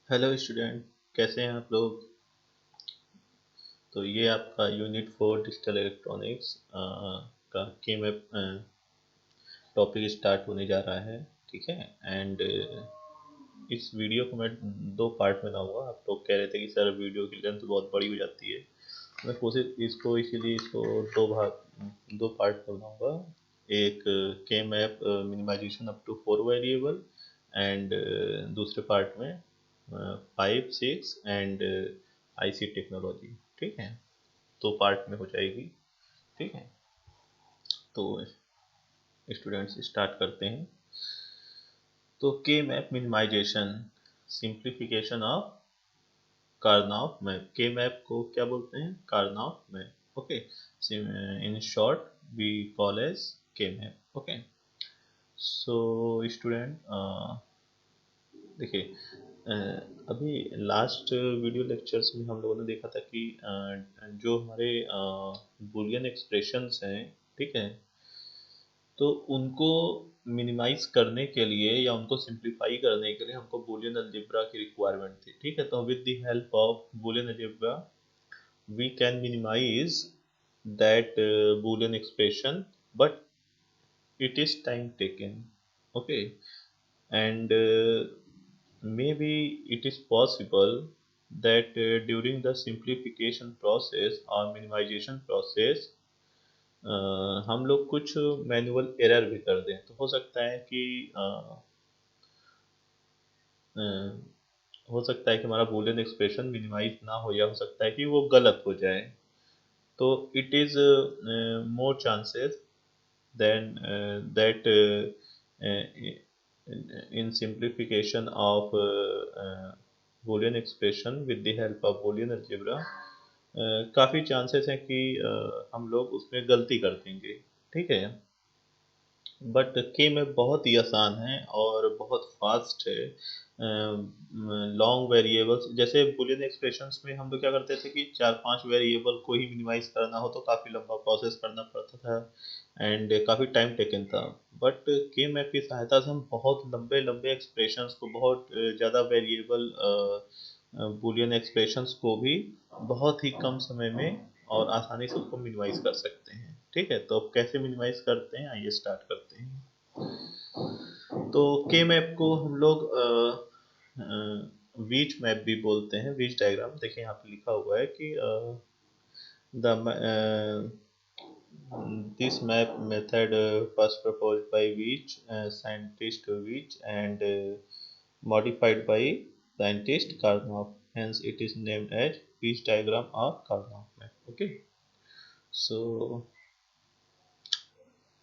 Hello student, कैसे हैं आप लोग। तो ये आपका यूनिट 4 डिजिटल इलेक्ट्रॉनिक्स का के में टॉपिक स्टार्ट होने जा रहा है। ठीक है। एंड इस वीडियो को मैं दो पार्ट में लाऊंगा। आप लोग कह रहे थे कि सर वीडियो की लेंथ बहुत बड़ी हो जाती है। मैं कोशिश इसको इसीलिए इसको दो पार्ट में बनाऊंगा। एक K map minimization up to 4 variable, and दूसरे पार्ट में 5 6 एंड आईसी टेक्नोलॉजी। ठीक है। दो पार्ट में हो जाएगी। ठीक है। तो स्टूडेंट्स स्टार्ट करते हैं। तो K map minimisation, simplification of Karnaugh map. K map को क्या बोलते हैं? Karnaugh map. Okay. In short we call as K map. Okay. So student, देखिए, अभी लास्ट वीडियो लेक्चर्स में हम लोगों ने देखा था कि जो हमारे बुलियन एक्सप्रेशंस हैं, ठीक है, तो उनको मिनिमाइज करने के लिए या उनको सिंप्लीफाई करने के लिए हमको बूलियन अलजेब्रा की रिक्वायरमेंट थी। ठीक है। तो with the help of Boolean algebra we can minimize that boolean expression, but it is time taken. Okay. And maybe it is possible that during the simplification process or minimization process हम लोग कुछ manual error भी कर दें। तो हो सकता है कि अ, हो सकता है कि हमारा बूलियन एक्सप्रेशन मिनिमाइज ना हो, या हो सकता है कि वो गलत हो जाए। तो it is more chances then that in simplification of Boolean expression with the help of Boolean algebra काफ़ी चांसेस हैं कि हम लोग उसमें गलती कर देंगे। ठीक है। बट के में बहुत ही आसान है और बहुत फास्ट है। लॉन्ग वेरिएबल्स जैसे बुलियन एक्सप्रेशंस में हम लोग क्या करते थे कि चार पांच वेरिएबल को ही मिनिमाइज करना हो तो काफ़ी लंबा प्रोसेस करना पड़ता था एंड काफ़ी टाइम टेकन था। बट के मैप की सहायता से हम बहुत लंबे लंबे एक्सप्रेशंस को, बहुत ज़्यादा वेरिएबल बुलियन एक्सप्रेशंस को भी बहुत ही कम समय में और आसानी से उसको मिनिमाइज कर सकते हैं। ठीक है। तो अब कैसे मिनिमाइज करते हैं, आइए स्टार्ट करते हैं। तो के मैप को हम लोग वीच मैप भी बोलते हैं। वीच डायग्राम देखिए यहाँ पे लिखा हुआ है कि the this map method first proposed by Veach, scientist Veach, and modified by scientist Karnoff. Hence, it is named as Veach diagram or Karnoff map. Okay. So,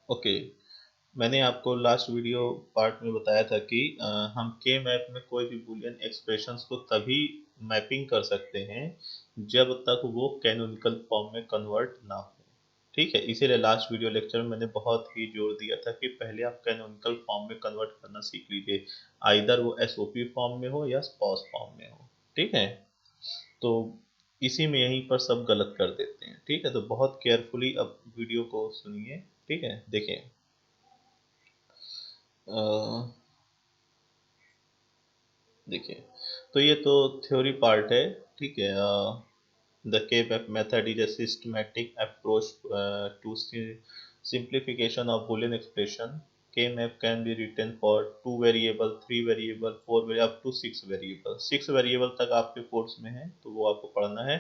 okay. मैंने आपको लास्ट वीडियो पार्ट में बताया था कि हम के map में कोई भी बूलियन एक्सप्रेशंस को तभी मैपिंग कर सकते हैं जब तक वो कैनोनिकल फॉर्म में कन्वर्ट ना हो। ठीक है। इसीलिए लास्ट वीडियो लेक्चर में मैंने बहुत ही जोर दिया था कि पहले आप कैनोनिकल फॉर्म में कन्वर्ट करना सीख लीजिए, आइदर वो एसओपी फॉर्म में हो या स्पॉस फॉर्म में हो। ठीक है। तो इसी में यहीं पर सब गलत कर देते हैं। ठीक है। तो बहुत केयरफुली अब वीडियो को सुनिए। ठीक है। देखिए, देखिए, तो ये तो थ्योरी पार्ट है। ठीक है। द के map method is a systematic approach to simplification of Boolean expression. K map can be written for 2 variable, 3 variable, 4 variable, up to 6 variable। 6 variable तक आपके कोर्स में है तो वो आपको पढ़ना है।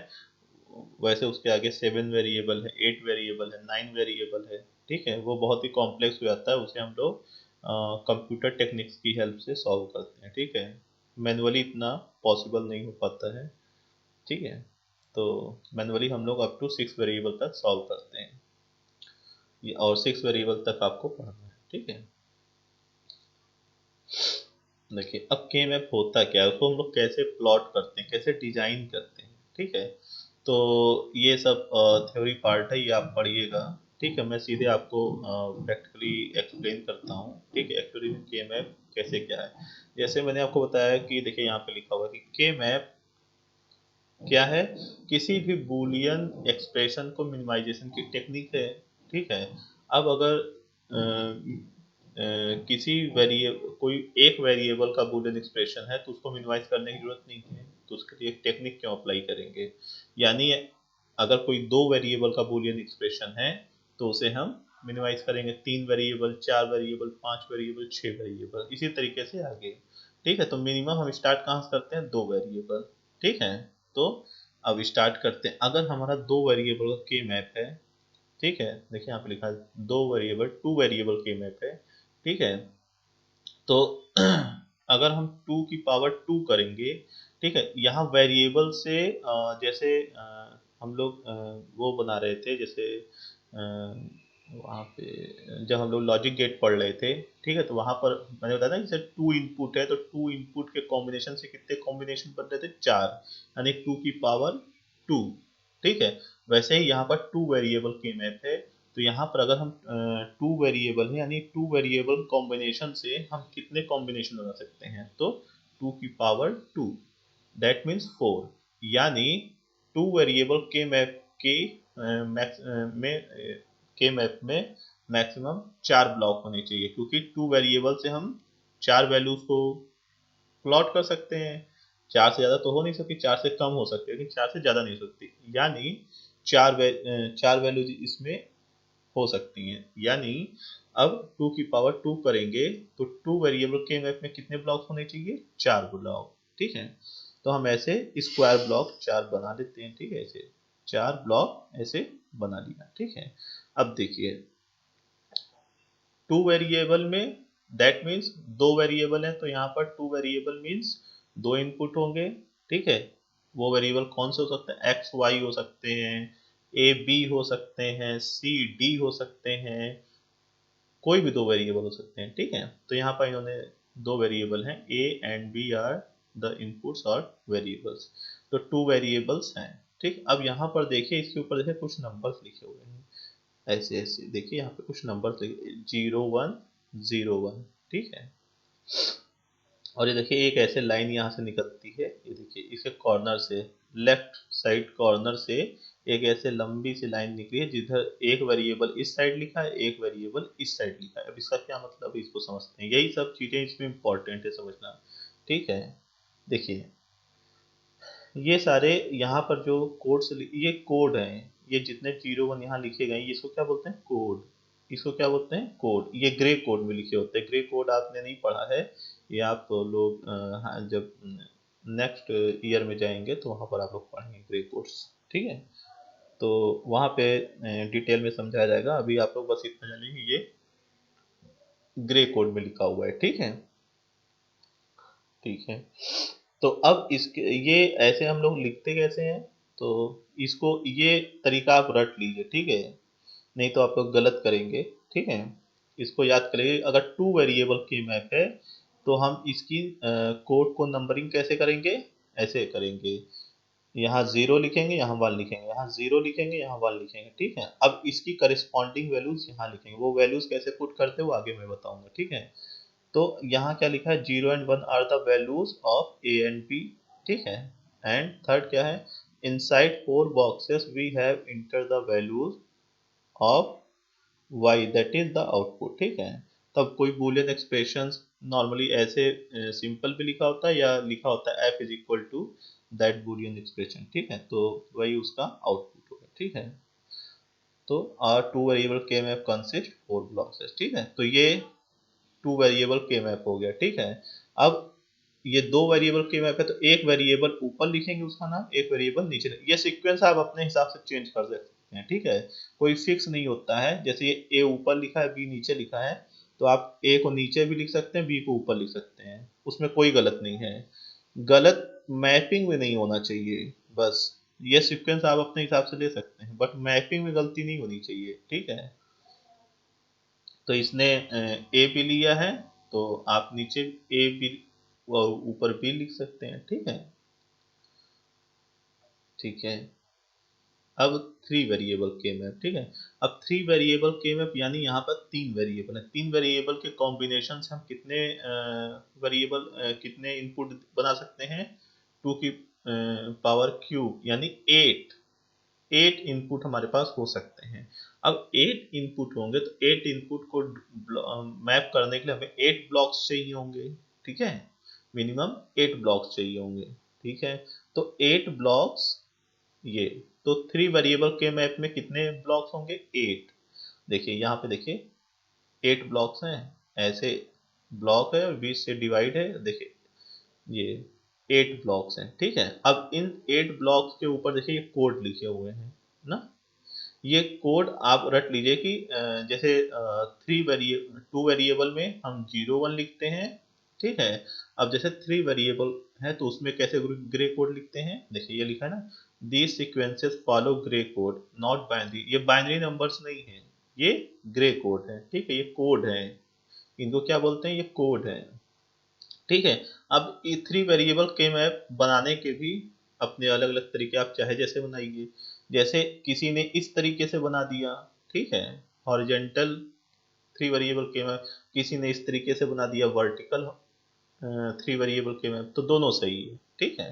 वैसे उसके आगे 7 वेरिएबल है, 8 वेरिएबल है, 9 वेरिएबल है। ठीक है। वो बहुत ही कॉम्प्लेक्स हो जाता है, उसे हम लोग कंप्यूटर टेक्निक्स की हेल्प से सॉल्व करते हैं। ठीक है। मैनुअली इतना पॉसिबल नहीं हो पाता है। ठीक है। तो मैनुअली हम लोग अप टू 6 वेरिएबल तक सॉल्व करते हैं, और 6 वेरिएबल तक आपको पढ़ना है। ठीक है। देखिए, अब के मैप होता क्या है, उसको हम लोग कैसे प्लॉट करते हैं, कैसे डिजाइन करते हैं। ठीक है। तो ये सब थ्योरी पार्ट है, ये आप पढ़िएगा। ठीक है। मैं सीधे आपको प्रैक्टिकली एक्सप्लेन करता हूँ। ठीक है। एक्चुअली के मैप कैसे क्या है, जैसे मैंने आपको बताया कि देखिए यहाँ पे लिखा हुआ है कि के मैप क्या है, किसी भी बूलियन एक्सप्रेशन को मिनिमाइजेशन की टेक्निक है। ठीक है। अब अगर किसी वेरिएबल कोई एक वेरिएबल का बूलियन एक्सप्रेशन है तो उसको मिनिमाइज करने की जरूरत नहीं है, तो उसके लिए एक टेक्निक क्यों अप्लाई करेंगे। यानी अगर कोई दो वेरिएबल का बूलियन एक्सप्रेशन है तो उसे हम मिनिमाइज करेंगे, 3 वेरिएबल, 4 वेरिएबल, 5 वेरिएबल, 6 वेरिएबल, इसी तरीके से आगे। ठीक है, तो मिनिमम हम स्टार्ट कहाँ से करते हैं, 2 वेरिएबल। ठीक है, तो अब स्टार्ट करते हैं। अगर हमारा 2 वेरिएबल का के मैप है, ठीक है, देखिए यहाँ पे लिखा है 2 वेरिएबल, 2 वेरिएबल के मैप है। ठीक है, तो अगर हम 2 की पावर 2 करेंगे, ठीक है, यहाँ वेरिएबल से जैसे हम लोग वो बना रहे थे, जैसे वहाँ पे जब हम लोग लॉजिक गेट पढ़ रहे थे, ठीक है, तो वहाँ पर मैंने बताया ना, जैसे 2 इनपुट है तो 2 इनपुट के कॉम्बिनेशन से कितने कॉम्बिनेशन बन रहे थे, 4, यानी 2 की पावर 2। ठीक है, वैसे ही यहाँ पर 2 वेरिएबल की मैप है, तो यहाँ पर अगर हम 2 वेरिएबल है यानी 2 वेरिएबल कॉम्बिनेशन से हम कितने कॉम्बिनेशन बना सकते हैं, तो 2 की पावर 2, दैट मीन्स 4। यानी 2 वेरिएबल के मैप के में मैक्सिमम 4 ब्लॉक होने चाहिए, क्योंकि 2 वेरिएबल से हम 4 वैल्यूज को प्लॉट कर सकते हैं। 4 से ज़्यादा तो हो नहीं सकती, 4 से कम हो सकती है, लेकिन 4 से ज़्यादा नहीं हो सकती। यानी 4 वैल्यूज इसमें हो सकती हैं। यानी अब 2 की पावर 2 करेंगे तो 2 वेरिएबल के मैप में कितने ब्लॉक होने चाहिए, 4 ब्लॉक। ठीक है, तो हम ऐसे स्क्वायर ब्लॉक 4 बना लेते हैं। ठीक है, ऐसे 4 ब्लॉक ऐसे बना लिया। ठीक है, अब देखिए 2 वेरिएबल में, दैट मीन्स 2 वेरिएबल है, तो यहाँ पर 2 वेरिएबल मीन्स 2 इनपुट होंगे। ठीक है, वो वेरिएबल कौन से हो सकते हैं, एक्स वाई हो सकते हैं, ए बी हो सकते हैं, सी डी हो सकते हैं, कोई भी 2 वेरिएबल हो सकते हैं। ठीक है, तो यहाँ पर इन्होंने 2 वेरिएबल हैं, A and B are the inputs और वेरिएबल्स, तो 2 वेरिएबल्स हैं। ठीक, अब यहाँ पर देखिए, इसके ऊपर देखिए कुछ नंबर्स लिखे हुए हैं, ऐसे ऐसे देखिए यहाँ पे कुछ नंबर्स लिखे, 0 1 0 1। ठीक है, और ये देखिए एक ऐसे लाइन यहाँ से निकलती है, ये देखिए इसके कॉर्नर से, लेफ्ट साइड कॉर्नर से एक ऐसे लंबी सी लाइन निकली है, जिधर एक वेरिएबल इस साइड लिखा है, एक वेरिएबल इस साइड लिखा है। अब इसका क्या मतलब है, इसको समझते हैं। यही सब चीजें इसमें इंपॉर्टेंट है समझना। ठीक है, देखिए ये सारे यहाँ पर जो कोड से ये कोड हैं, ये जितने 0 1 यहाँ लिखे गए हैं, इसको क्या बोलते हैं, कोड। इसको क्या बोलते हैं, कोड। ये ग्रे कोड में लिखे होते हैं। ग्रे कोड आपने नहीं पढ़ा है, ये आप लोग हाँ, जब नेक्स्ट ईयर में जाएंगे तो वहाँ पर आप लोग पढ़ेंगे ग्रे कोड्स। ठीक है, तो वहाँ पे डिटेल में समझाया जाएगा। अभी आप लोग बस इतना जानिए, ये ग्रे कोड में लिखा हुआ है। ठीक है, ठीक है, तो अब इसके ये ऐसे हम लोग लिखते कैसे हैं, तो इसको ये तरीका आप रट लीजिए। ठीक है, नहीं तो आप लोग गलत करेंगे। ठीक है, इसको याद करिए। अगर 2 वेरिएबल की मैप है तो हम इसकी कोड को नंबरिंग कैसे करेंगे, ऐसे करेंगे, यहाँ 0 लिखेंगे, यहाँ 1 लिखेंगे, यहाँ 0 लिखेंगे, यहाँ 1 लिखेंगे। ठीक है, अब इसकी करिस्पॉन्डिंग वैल्यूज यहाँ लिखेंगे। वो वैल्यूज कैसे पुट करते हो आगे मैं बताऊंगा। ठीक है, तो यहाँ क्या लिखा है, 0 and 1 are the values of A and B. ठीक है, एंड थर्ड क्या है, inside 4 boxes we have enter the values of Y, that is the output. ठीक है, तब कोई बूलियन एक्सप्रेशंस नॉर्मली ऐसे सिंपल भी लिखा होता है या लिखा होता है F is equal to that Boolean expression. ठीक है, तो वही उसका आउटपुट होगा। ठीक है, तो आर 2 वेरिएबल के मैप कंसिस्ट 4 ब्लॉक्स। ठीक है, तो ये 2 वेरिएबल के मैप हो गया। ठीक है, अब ये 2 वेरिएबल के मैप है, तो एक वेरिएबल ऊपर लिखेंगे उसका नाम, एक वेरिएबल नीचे। ये सीक्वेंस आप अपने हिसाब से चेंज कर सकते हैं। ठीक है, कोई फिक्स नहीं होता है। जैसे ये ए ऊपर लिखा है, बी नीचे लिखा है, तो आप ए को नीचे भी लिख सकते हैं, बी को ऊपर लिख सकते हैं, उसमें कोई गलत नहीं है। गलत मैपिंग में नहीं होना चाहिए, बस। ये सीक्वेंस आप अपने हिसाब से ले सकते हैं, बट मैपिंग में गलती नहीं होनी चाहिए। ठीक है, तो इसने ए भी लिया है, तो आप नीचे ए भी और ऊपर भी लिख सकते हैं। ठीक है, ठीक है, अब 3 वेरिएबल के मैप। ठीक है, अब 3 वेरिएबल के मैप यानी यहाँ पर 3 वेरिएबल है। 3 वेरिएबल के कॉम्बिनेशन से हम कितने वेरिएबल कितने इनपुट बना सकते हैं, 2 की पावर क्यूब यानी 8 इनपुट हमारे पास हो सकते हैं। अब 8 इनपुट होंगे तो 8 इनपुट को मैप करने के लिए हमें 8 ब्लॉक्स चाहिए होंगे, ठीक है, मिनिमम 8 ब्लॉक्स चाहिए होंगे, ठीक है। तो 8 ब्लॉक्स ये, तो 3 वेरिएबल के मैप में कितने ब्लॉक्स होंगे? 8। देखिए यहाँ पे देखिए 8 ब्लॉक्स हैं, ऐसे ब्लॉक है और बीच से डिवाइड है, देखिए ये 8 ब्लॉक्स हैं, ठीक है। अब इन 8 ब्लॉक्स के ऊपर देखिए ये कोड लिखे हुए हैं ना, ये कोड आप रट लीजिए कि जैसे 2 वेरिएबल में हम 0 1 लिखते हैं, ठीक है। अब जैसे 3 वेरिएबल है तो उसमें कैसे ग्रे कोड लिखते हैं, देखिए ये लिखा है ना, these sequences follow grey code not binary, ये बाइनरी नंबर्स नहीं है, ये ग्रे कोड है, ठीक है, ये कोड है, इनको क्या बोलते हैं, ये कोड है, ठीक है। अब ये 3 वेरिएबल के मैप बनाने के भी अपने अलग अलग तरीके, आप चाहे जैसे बनाइए, जैसे किसी ने इस तरीके से बना दिया, ठीक है, हॉरिजेंटल 3 वेरिएबल के मैप, किसी ने इस तरीके से बना दिया वर्टिकल 3 वेरिएबल के मैप, तो दोनों सही है, ठीक है,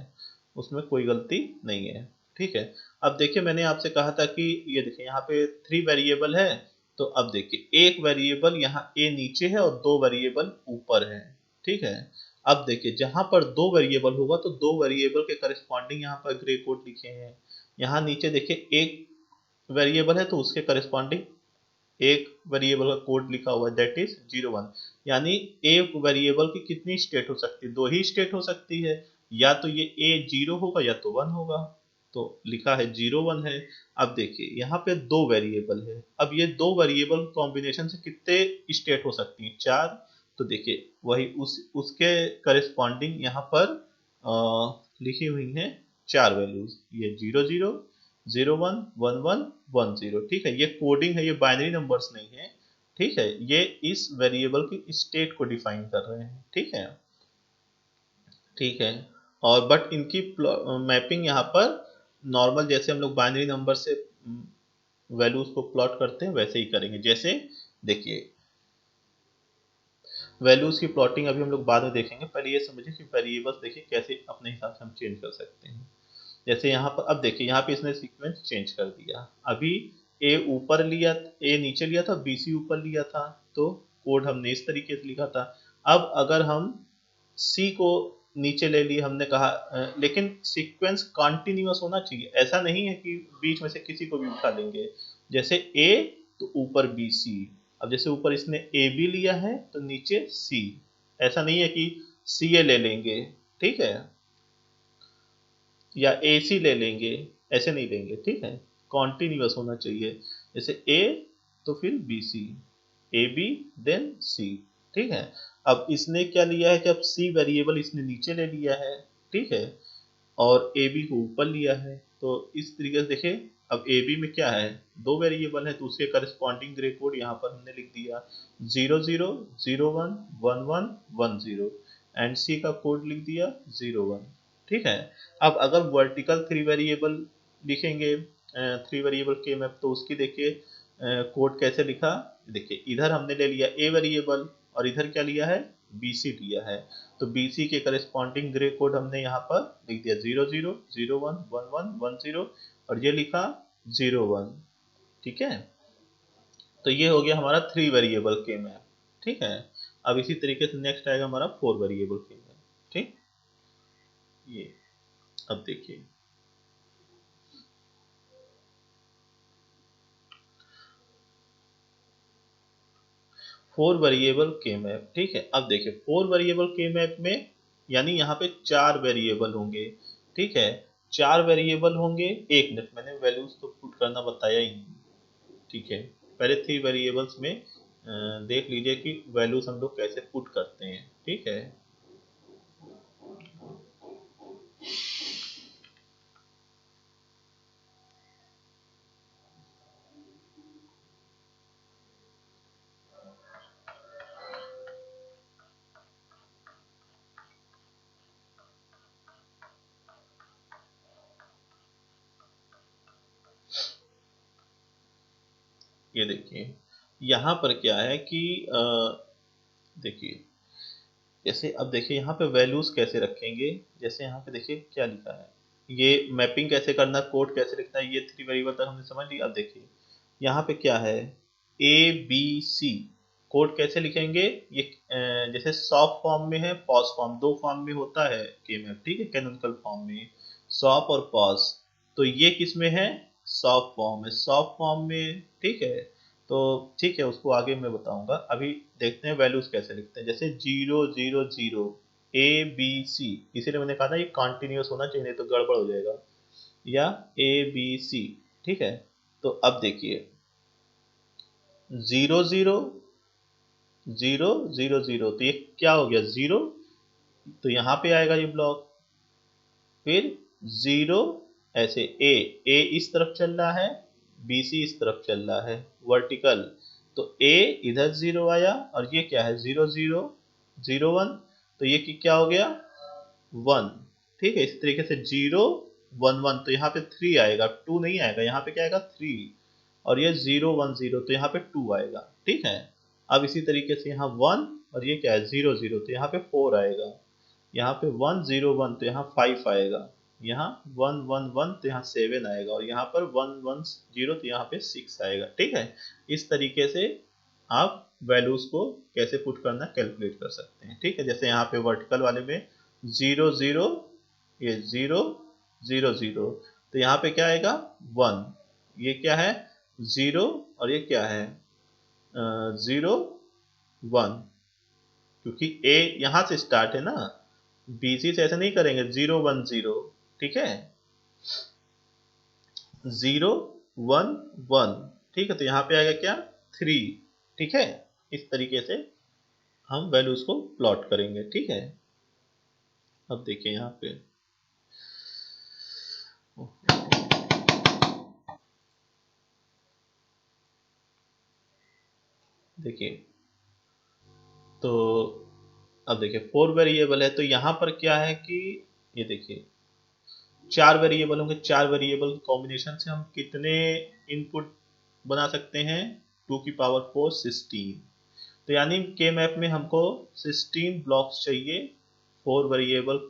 उसमें कोई गलती नहीं है, ठीक है। अब देखिए मैंने आपसे कहा था कि ये देखिए यहाँ पे 3 वेरिएबल है, तो अब देखिए एक वेरिएबल यहाँ ए नीचे है और 2 वेरिएबल ऊपर है, ठीक है। अब देखिए जहां पर 2 वेरिएबल होगा तो 2 वेरिएबल के करस्पॉन्डिंग यहाँ पर ग्रे कोड लिखे हैं, यहाँ नीचे देखिए एक वेरिएबल है तो उसके करस्पॉन्डिंग एक वेरिएबल का कोड लिखा हुआ है, दैट इज 0 1, यानी एक वेरिएबल की कितनी स्टेट हो सकती है, 2 ही स्टेट हो सकती है, या तो ये ए 0 होगा या तो 1 होगा, तो लिखा है 0 1 है। अब देखिए यहाँ पे 2 वेरिएबल है, अब ये 2 वेरिएबल कॉम्बिनेशन से कितने स्टेट हो सकती हैं, 4, तो देखिए वही उसके करस्पॉन्डिंग यहाँ पर लिखी हुई हैं 4 वैल्यूज, ये 0 0 0 1 1 1 1 0, ठीक है, ये कोडिंग है, ये बाइनरी नंबर्स नहीं है, ठीक है, ये इस वेरिएबल की स्टेट को डिफाइन कर रहे हैं, ठीक है, ठीक है। और बट इनकी मैपिंग यहाँ पर नॉर्मल जैसे हम लोग बाइनरी नंबर से वैल्यूज को प्लॉट करते हैं वैसे ही करेंगे, जैसे देखिए वैल्यूज की प्लॉटिंग अभी हम लोग बाद में देखेंगे, पहले ये समझिए कि वेरिएबल्स देखिए कैसे अपने हिसाब से हम चेंज कर सकते हैं। जैसे यहाँ पर अब देखिए यहाँ पे इसने सीक्वेंस चेंज कर दिया, अभी ए ऊपर लिया, ए नीचे लिया था, बी सी ऊपर लिया था, तो कोड हमने इस तरीके से लिखा था। अब अगर हम सी को नीचे ले लिए, हमने कहा लेकिन सीक्वेंस कॉन्टिन्यूअस होना चाहिए, ऐसा नहीं है कि बीच में से किसी को भी उठा लेंगे, जैसे ए तो ऊपर बी सी, अब जैसे ऊपर इसने ए बी लिया है तो नीचे सी, ऐसा नहीं है कि सी ए ले लेंगे, ठीक है, या ए सी ले लेंगे, ऐसे नहीं लेंगे, ठीक है, कॉन्टिन्यूअस होना चाहिए, जैसे ए तो फिर B C, A B then C, ठीक है। अब इसने क्या लिया है कि अब सी वेरिएबल इसने नीचे ले लिया है, ठीक है, और ए बी को ऊपर लिया है, तो इस तरीके से देखिए अब ए बी में क्या है, 2 वेरिएबल है तो उसके करस्पॉन्डिंग ग्रे कोड यहाँ पर हमने लिख दिया 0 0 0 1 1 1 1 0, एंड सी का कोड लिख दिया 0 1, ठीक है। अब अगर वर्टिकल 3 वेरिएबल लिखेंगे 3 वेरिएबल के मैप, तो उसकी देखिए कोड कैसे लिखा, देखिए इधर हमने ले लिया ए वेरिएबल और इधर क्या लिया है, बी सी लिया है, तो बी सी के करस्पॉन्डिंग ग्रे कोड हमने यहाँ पर लिख दिया 0 0 0 1 1 1 1 0, और ये लिखा 0 1, ठीक है। तो ये हो गया हमारा 3 वेरिएबल के मैप, ठीक है। अब इसी तरीके से नेक्स्ट आएगा हमारा 4 वेरिएबल के मैप, ठीक, ये अब देखिए 4 वेरिएबल के मैप, ठीक है। अब देखिए 4 वेरिएबल के मैप में यानी यहाँ पे 4 वेरिएबल होंगे, ठीक है, 4 वेरिएबल होंगे, एक मिनट मैंने वैल्यूज तो पुट करना बताया ही नहीं, ठीक है, पहले 3 वेरिएबल्स में देख लीजिए कि वैल्यूज हम लोग कैसे पुट करते हैं, ठीक है। ये देखिए यहाँ पर क्या है कि देखिए जैसे अब देखिए यहाँ पे वैल्यूज कैसे रखेंगे, जैसे यहाँ पे देखिए क्या लिखा है, ये मैपिंग कैसे करना, कोड कैसे लिखना है, ये 3 वेरिएबल तक हमने समझ लिया। अब देखिए यहाँ पे क्या है, ए बी सी। कोड कैसे लिखेंगे, ये जैसे सॉफ्ट फॉर्म में है, पॉज फॉर्म, दो फॉर्म में होता है केमैप, ठीक है, कैनोनिकल फॉर्म में सॉफ्ट और पॉज। तो ये किस में है, सॉफ्ट फॉर्म है, सॉफ्ट फॉर्म में, ठीक है। तो ठीक है, उसको आगे मैं बताऊंगा, अभी देखते हैं वैल्यूज कैसे लिखते हैं। जैसे 0 0 0 ए बी सी, इसीलिए मैंने कहा था ये कॉन्टिन्यूस होना चाहिए, नहीं तो गड़बड़ हो जाएगा, या ए बी सी, ठीक है। तो अब देखिए 0 0 0 0 0, तो ये क्या हो गया, जीरो, तो यहाँ पे आएगा ये ब्लॉक। फिर जीरो, ऐसे ए, ए इस तरफ चल रहा है, बी सी इस तरफ चल रहा है वर्टिकल, तो ए इधर जीरो आया, और ये क्या है, 0 0 0 1, तो ये क्या हो गया, 1, ठीक है। इस तरीके से 0 1 1, तो यहाँ पे 3 आएगा, 2 नहीं आएगा, यहाँ पे क्या आएगा, 3। और ये 0 1 0, तो यहाँ पे 2 आएगा, ठीक है। अब इसी तरीके से यहाँ 1, और ये क्या है, 0 0, तो यहाँ पे 4 आएगा। यहाँ पे 1 0 1, तो यहाँ 5 आएगा। यहाँ 1 1 1, तो यहाँ 7 आएगा, और यहाँ पर 1 1 0, तो यहाँ पे 6 आएगा, ठीक है। इस तरीके से आप वैल्यूज को कैसे पुट करना कैलकुलेट कर सकते हैं, ठीक है। जैसे यहाँ पे वर्टिकल वाले में 0 0, ये 0 0 0, तो यहाँ पे क्या आएगा, 1, ये क्या है, 0, और ये क्या है, 0 1, क्योंकि ए यहाँ से स्टार्ट है ना, बीसी से ऐसे नहीं करेंगे 0 1 0, ठीक है, 0 1 1, ठीक है। तो यहाँ पे आएगा क्या, 3, ठीक है। इस तरीके से हम वैल्यूज को प्लॉट करेंगे, ठीक है। अब देखिए यहाँ पे देखिए, तो अब देखिए 4 वेरिएबल है, तो यहाँ पर क्या है कि ये देखिए 4 वेरिएबल होंगे, 4 वेरिएबल कॉम्बिनेशन से हम कितने इनपुट बना सकते हैं, 2 की पावर 4 16। तो यानी के मैप में हमको 16 ब्लॉक्स चाहिए 4 वेरिएबल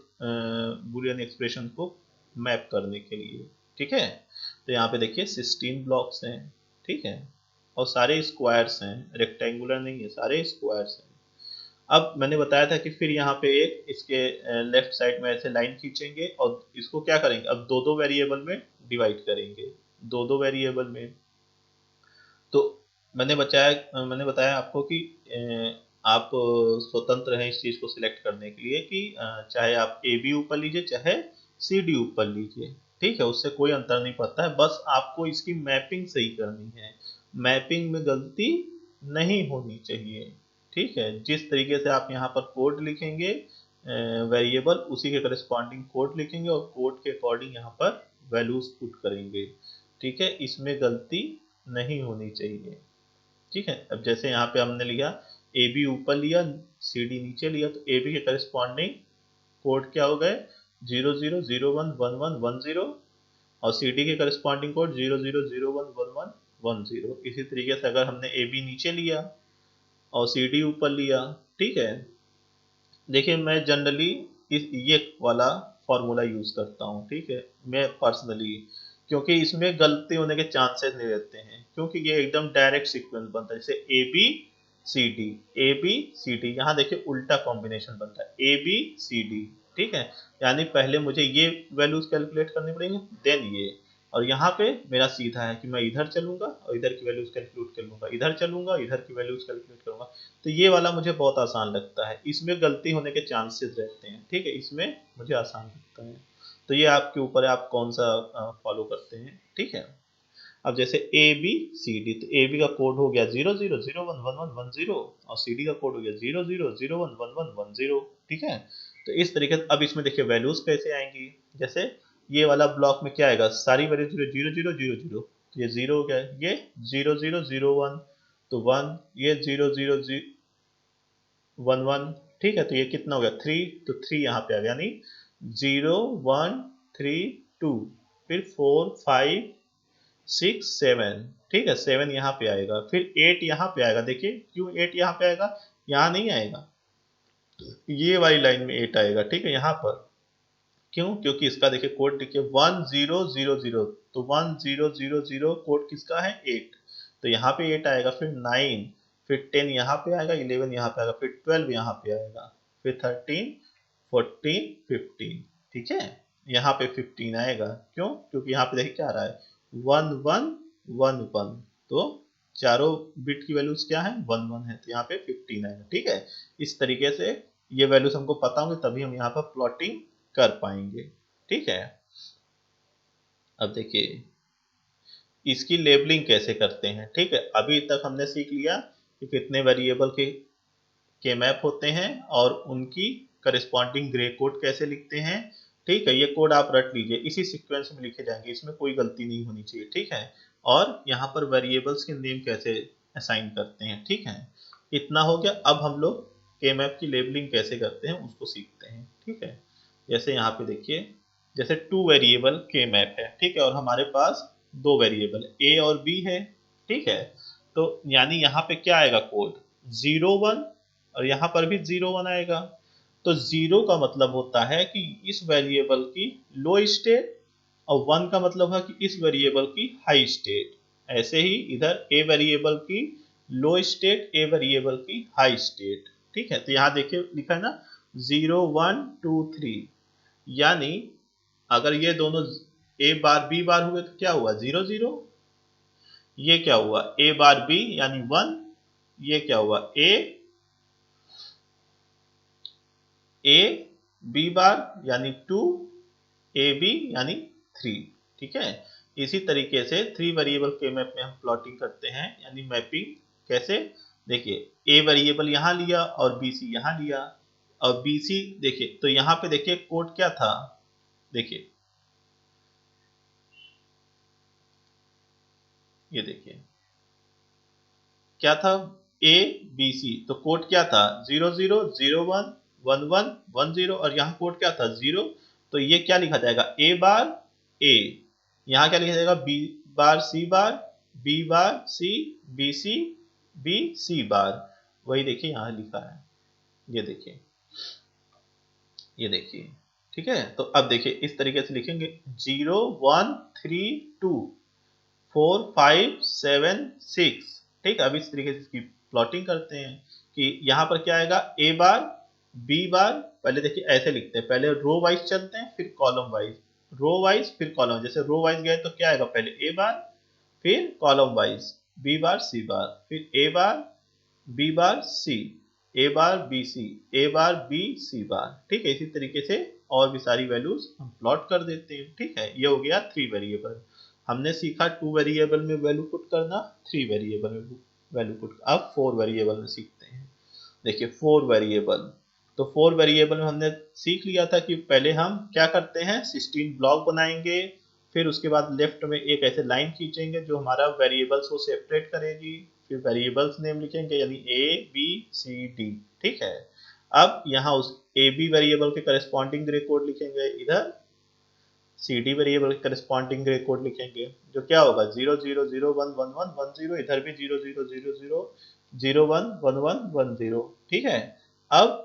बुलियन एक्सप्रेशन को मैप करने के लिए, ठीक है। तो यहाँ पे देखिए 16 ब्लॉक्स हैं, ठीक है, और सारे स्क्वायर्स हैं, रेक्टेंगुलर नहीं है, सारे स्क्वायर्स हैं। अब मैंने बताया था कि फिर यहाँ पे एक इसके लेफ्ट साइड में ऐसे लाइन खींचेंगे, और इसको क्या करेंगे, अब दो दो वेरिएबल में डिवाइड करेंगे, दो दो वेरिएबल में। तो मैंने बताया आपको कि आप स्वतंत्र हैं इस चीज को सिलेक्ट करने के लिए कि चाहे आप ए बी ऊपर लीजिए, चाहे सी डी ऊपर लीजिए, ठीक है, उससे कोई अंतर नहीं पड़ता है, बस आपको इसकी मैपिंग सही करनी है, मैपिंग में गलती नहीं होनी चाहिए, ठीक है। जिस तरीके से आप यहाँ पर कोड लिखेंगे वेरिएबल, उसी के करस्पॉन्डिंग कोड लिखेंगे, और कोड के अकॉर्डिंग यहाँ पर वैल्यूज पुट करेंगे, ठीक है। इसमें गलती नहीं होनी चाहिए, ठीक है। अब जैसे यहाँ पे हमने लिया ए बी ऊपर लिया, सी डी नीचे लिया, तो ए बी के करस्पॉन्डिंग कोड क्या हो गए, 0 0 0 1 1 1 0, और सी डी के करस्पॉन्डिंग कोड 0 0 0 1 1 1 0। इसी तरीके से अगर हमने ए बी नीचे लिया और सी डी ऊपर लिया, ठीक है। देखिए मैं जनरली इस ये वाला फॉर्मूला यूज करता हूँ, ठीक है, मैं पर्सनली, क्योंकि इसमें गलती होने के चांसेस नहीं रहते हैं, क्योंकि ये एकदम डायरेक्ट सीक्वेंस बनता है, जैसे A B C D, A B C D, यहाँ देखिए उल्टा कॉम्बिनेशन बनता है, ए बी सी डी, ठीक है। यानी पहले मुझे ये वैल्यूज कैलकुलेट करनी पड़ेंगे, देन ये, और यहाँ पे मेरा सीधा है कि मैं इधर चलूंगा और इधर की वैल्यूज कैलकुलेट कर लूंगा, इधर चलूंगा इधर की वैल्यूज कैलकुलेट करूंगा। तो ये वाला मुझे बहुत आसान लगता है, इसमें गलती होने के चांसेस रहते हैं, ठीक है, इसमें मुझे आसान लगता है। तो ये आपके ऊपर है, आप कौन सा फॉलो करते हैं, ठीक है। अब जैसे ए बी सी डी, तो ए बी का कोड हो गया 0 0 0 1 1 1 0, और सी डी का कोड हो गया 0 0 0 1 1 1 0, ठीक है। तो इस तरीके से अब इसमें देखिए वैल्यूज कैसे आएंगी, जैसे ये वाला ब्लॉक में क्या आएगा, सारी वैल्यू 0 0 0 0 0, तो ये 0 हो गया, ये 0 0 0 1, तो 1, ये 0 0 1 1, ठीक है। तो ये कितना हो गया, 3, तो 3 यहाँ पे आ गया, यानी 0 1 3 2, फिर 4 5 6 7, ठीक है, 7 यहाँ पे आएगा, फिर 8 यहाँ पे आएगा। देखिए क्यों 8 यहाँ पे आएगा, यहाँ नहीं आएगा, ये वाली लाइन में 8 आएगा, ठीक है, यहाँ पर क्यों, क्योंकि इसका देखिए कोड देखिए 1 0 0 0, तो 1 0 0 0 कोड किसका है, 8, तो यहाँ पे 8 आएगा, फिर 9, फिर 10 यहाँ पे आएगा, 11 यहाँ पे आएगा, फिर 12 यहाँ पे आएगा, फिर 13, 14, 15। ठीक है, यहाँ पे 15 आएगा। क्यों? क्योंकि यहाँ पे देखिए क्या आ रहा है, 1 1 1 1, तो चारों बिट की वैल्यूज क्या है, 1 1 है, तो यहाँ पे 15 आएगा। ठीक है, इस तरीके से ये वैल्यूज हमको पता होंगे तभी हम यहाँ पर प्लॉटिंग कर पाएंगे। ठीक है, अब देखिए इसकी लेबलिंग कैसे करते हैं। ठीक है, अभी तक हमने सीख लिया कि कितने वेरिएबल के मैप होते हैं और उनकी करस्पॉन्डिंग ग्रे कोड कैसे लिखते हैं। ठीक है, ये कोड आप रट लीजिए, इसी सीक्वेंस में लिखे जाएंगे, इसमें कोई गलती नहीं होनी चाहिए। ठीक है, और यहाँ पर वेरिएबल्स के नेम कैसे असाइन करते हैं। ठीक है, इतना हो गया। अब हम लोग के मैप की लेबलिंग कैसे करते हैं उसको सीखते हैं। ठीक है, जैसे यहाँ पे देखिए, जैसे 2 वेरिएबल के मैप है। ठीक है, और हमारे पास 2 वेरिएबल ए और बी है। ठीक है, तो यानी यहाँ पे क्या आएगा कोड, 0 1, और यहाँ पर भी 0 1 आएगा। तो 0 का मतलब होता है कि इस वेरिएबल की लो स्टेट, और 1 का मतलब है कि इस वेरिएबल की हाई स्टेट। ऐसे ही इधर ए वेरिएबल की लो स्टेट, ए वेरिएबल की हाई स्टेट। ठीक है, तो यहाँ देखिए लिखा है ना 0 1 2 3, यानी अगर ये दोनों ए बार बी बार हुए तो क्या हुआ, 0 0। ये क्या हुआ, ए बार बी यानी 1। ये क्या हुआ, ए बी बार यानी 2, ए बी यानी 3। ठीक है, इसी तरीके से 3 वेरिएबल के मैप में हम प्लॉटिंग करते हैं, यानी मैपिंग कैसे। देखिए ए वेरिएबल यहाँ लिया और बी सी यहाँ लिया, और बी सी देखिए, तो यहाँ पे देखिए कोड क्या था, देखिए ये देखिए क्या था, ए बी सी, तो कोड क्या था 0 0 0 1 1 1 1 0, और यहाँ कोड क्या था 0। तो ये क्या लिखा जाएगा, ए बार ए, यहाँ क्या लिखा जाएगा, बी बार सी बार, बी बार सी, बी सी, बी सी बार। वही देखिए यहाँ लिखा है, ये देखिए, ये देखिए। ठीक है, तो अब देखिए इस तरीके से लिखेंगे 0 1 3 2 4 5 7 6। ठीक, अब इस तरीके से इसकी प्लॉटिंग करते हैं कि यहाँ पर क्या आएगा, ए बार बी बार। पहले देखिए ऐसे लिखते हैं, पहले रो वाइज चलते हैं फिर कॉलम वाइज, रो वाइज फिर कॉलम। जैसे रो वाइज गए तो क्या आएगा, पहले ए बार, फिर column wise B bar C बार, फिर ए बार बी बार सी, ए बार बी सी, ए बार बी सी बार। ठीक है, इसी तरीके से और भी सारी वैल्यूज हम प्लॉट कर देते हैं। ठीक है, ये हो गया 3 वेरिएबल। हमने सीखा 2 वेरिएबल में वैल्यू पुट करना, 3 वेरिएबल में वैल्यू पुट। अब 4 वेरिएबल में सीखते हैं। देखिए 4 वेरिएबल, तो 4 वेरिएबल में हमने सीख लिया था कि पहले हम क्या करते हैं, 16 ब्लॉक बनाएंगे, फिर उसके बाद लेफ्ट में एक ऐसे लाइन खींचेंगे जो हमारा वेरिएबल्स को सेपरेट करेगी, फिर वेरिएबल्स नेम लिखेंगे यानी ए बी सी डी। ठीक है, अब यहाँ उस ए बी वेरिएबल के करस्पॉन्डिंग ग्रे कोड लिखेंगे, इधर सी डी वेरिएबल के करस्पॉन्डिंग ग्रे कोड लिखेंगे, जो क्या होगा 0 0 0 1 1 1 1 0, इधर भी 0 0 0 0 0 1 1 1 1 0। ठीक है, अब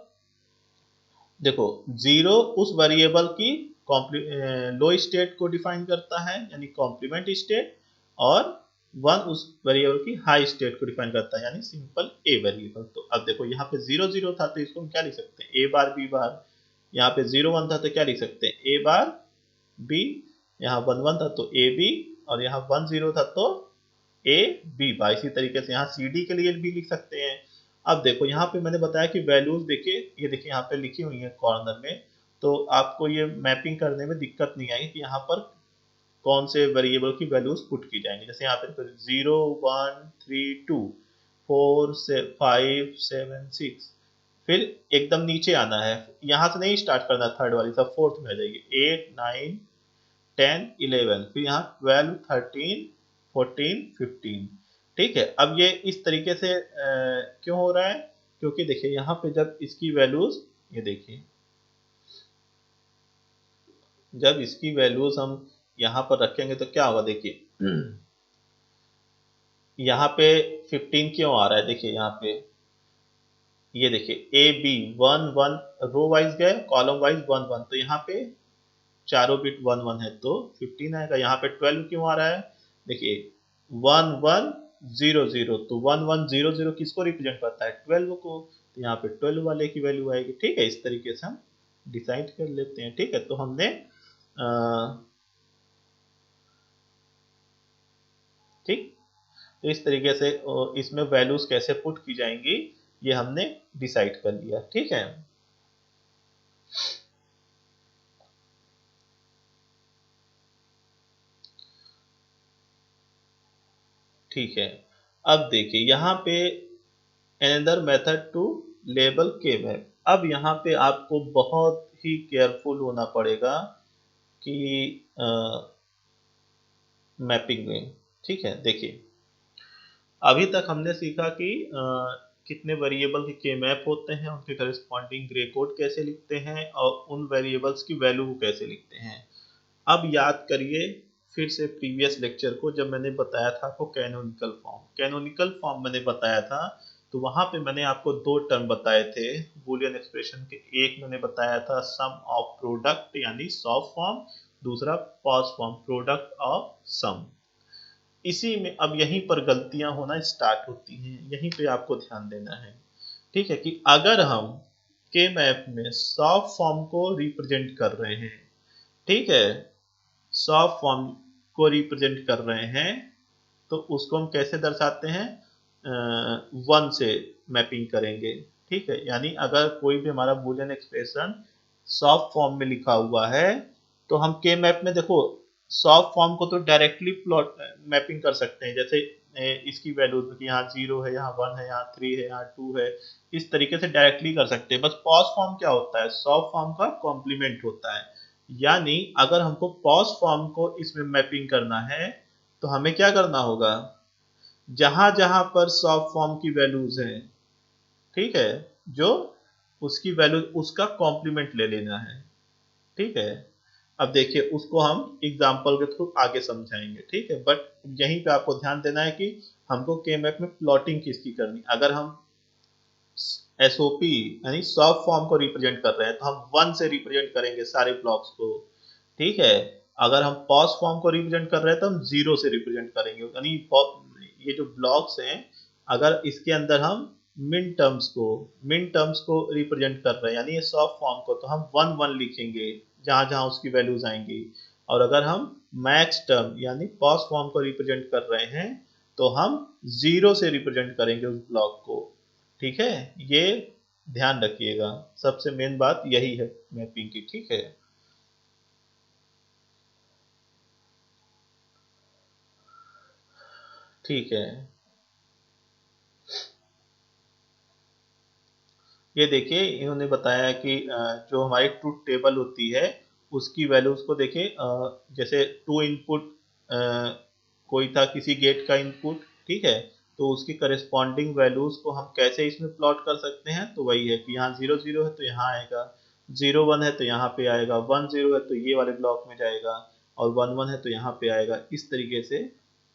देखो 0 उस वेरिएबल की लो स्टेट को डिफाइन करता है यानी कॉम्प्लीमेंट स्टेट, और 1 उस वेरिएबल की हाई स्टेट को डिफाइन करता है यानी सिंपल ए वेरिएबल। तो अब देखो यहाँ पे 0 0 था तो इसको हम क्या लिख सकते हैं, ए बार बी बार। यहाँ पे 0 1 था तो क्या लिख सकते हैं, ए बार बी। यहाँ 1 1 था तो ए बी, और यहाँ 1 0 था तो ए बी बार। इसी तरीके से यहाँ सी डी के लिए भी लिख सकते हैं। अब देखो यहाँ पे मैंने बताया कि वैल्यूज देखिए, ये देखिए यहाँ पे लिखी हुई है कॉर्नर में, तो आपको ये मैपिंग करने में दिक्कत नहीं आएगी कि यहाँ पर कौन से वेरिएबल की वैल्यूज पुट की जाएंगी। जैसे यहाँ पे 0 1 3 2 4 5 7 6, फिर एकदम नीचे आना है, यहाँ से नहीं स्टार्ट करना, थर्ड वाली सब फोर्थ में आ जाएगी, 8 9 10 11, फिर यहाँ 12 13 14 15। ठीक है, अब ये इस तरीके से क्यों हो रहा है, क्योंकि देखिए यहाँ पे जब इसकी वैल्यूज, ये देखिए जब इसकी वैल्यूज हम यहाँ पर रखेंगे तो क्या होगा, देखिए यहाँ पे 15 क्यों आ रहा है, देखिए यहाँ पे ये देखिए ए बी 1 1, रो वाइज गए कॉलम वाइज 1 1, तो यहाँ पे चारों बिट 1 1 है तो 15 आएगा। यहाँ पे 12 क्यों आ रहा है, देखिए 1 1 0 0, तो 1100 किसको रिप्रेजेंट करता है? 12 को, तो यहाँ पे 12 वाले की वैल्यू आएगी। ठीक है, इस तरीके से हम डिसाइड कर लेते हैं। ठीक है, तो हमने ठीक, तो इस तरीके से इसमें वैल्यूज कैसे पुट की जाएंगी ये हमने डिसाइड कर लिया। ठीक है, ठीक है। अब देखिए यहाँ पे another method to label k map। अब यहाँ पे आपको बहुत ही केयरफुल होना पड़ेगा कि मैपिंग में। ठीक है, देखिए अभी तक हमने सीखा कि कितने वेरिएबल के मैप होते हैं, उनके करस्पॉन्डिंग ग्रे कोड कैसे लिखते हैं और उन वेरिएबल्स की वैल्यू को कैसे लिखते हैं। अब याद करिए फिर से प्रीवियस लेक्चर को, जब मैंने बताया था आपको कैनोनिकल फॉर्म मैंने बताया था, तो वहां पे मैंने आपको दो टर्म बताए थे बूलियन एक्सप्रेशन के। एक मैंने बताया था सम ऑफ प्रोडक्ट यानी सॉफ्ट फॉर्म, दूसरा pause form product of some. इसी में अब यहीं पर गलतियां होना स्टार्ट होती हैं, यहीं पे आपको ध्यान देना है। ठीक है, कि अगर हम के मैप में सॉफ्ट फॉर्म को रिप्रेजेंट कर रहे हैं, ठीक है, सॉफ्ट फॉर्म को रिप्रेजेंट कर रहे हैं, तो उसको हम कैसे दर्शाते हैं? 1 से मैपिंग करेंगे। ठीक है, यानी अगर कोई भी हमारा बूलियन एक्सप्रेशन सॉफ्ट फॉर्म में लिखा हुआ है, तो हम के मैप में देखो सॉफ्ट फॉर्म को तो डायरेक्टली प्लॉट मैपिंग कर सकते हैं। जैसे इसकी वैल्यू यहाँ 0 है, यहाँ 1 है, यहाँ 3 है, यहाँ 2 है, इस तरीके से डायरेक्टली कर सकते हैं। बस पॉज फॉर्म क्या होता है? सॉफ्ट फॉर्म का कॉम्प्लीमेंट होता है। यानी अगर हमको पॉज फॉर्म को इसमें मैपिंग करना है, तो हमें क्या करना होगा? जहां जहां पर सॉफ्ट फॉर्म की वैल्यूज हैं, ठीक है, जो उसकी वैल्यू उसका कॉम्प्लीमेंट ले लेना है। ठीक है, अब देखिए उसको हम एग्जाम्पल के थ्रू आगे समझाएंगे। ठीक है, बट यहीं पे आपको ध्यान देना है कि हमको के मैप में प्लॉटिंग किसकी करनी। अगर हम एसओपी यानी सॉफ्ट फॉर्म को रिप्रेजेंट कर रहे हैं, तो हम 1 से रिप्रेजेंट करेंगे सारे ब्लॉक्स को। ठीक है, अगर हम पॉज फॉर्म को रिप्रेजेंट कर रहे हैं, तो हम 0 से रिप्रेजेंट करेंगे। यानी ये जो ब्लॉक्स हैं, अगर इसके अंदर हम मिन टर्म्स को रिप्रेजेंट कर रहे हैं, यानी ये सॉफ्ट फॉर्म को, तो हम 1 1 लिखेंगे जहां जहां उसकी वैल्यूज आएंगी। और अगर हम मैक्स टर्म यानी पॉज फॉर्म को रिप्रेजेंट कर रहे हैं, तो हम 0 से रिप्रेजेंट करेंगे उस ब्लॉक को। ठीक है, ये ध्यान रखिएगा, सबसे मेन बात यही है मैपिंग की। ठीक है, ठीक है, ये देखिए इन्होंने बताया कि जो हमारी ट्रुथ टेबल होती है उसकी वैल्यूज को देखिए, जैसे टू इनपुट कोई था किसी गेट का इनपुट। ठीक है, तो उसकी करस्पॉन्डिंग वैल्यूज को हम कैसे इसमें प्लॉट कर सकते हैं? तो वही है कि यहाँ 0 0 है तो यहाँ आएगा, 0 1 है तो यहाँ पे आएगा, 1 0 है तो ये वाले ब्लॉक में जाएगा, और 1 1 है तो यहाँ पे आएगा। इस तरीके से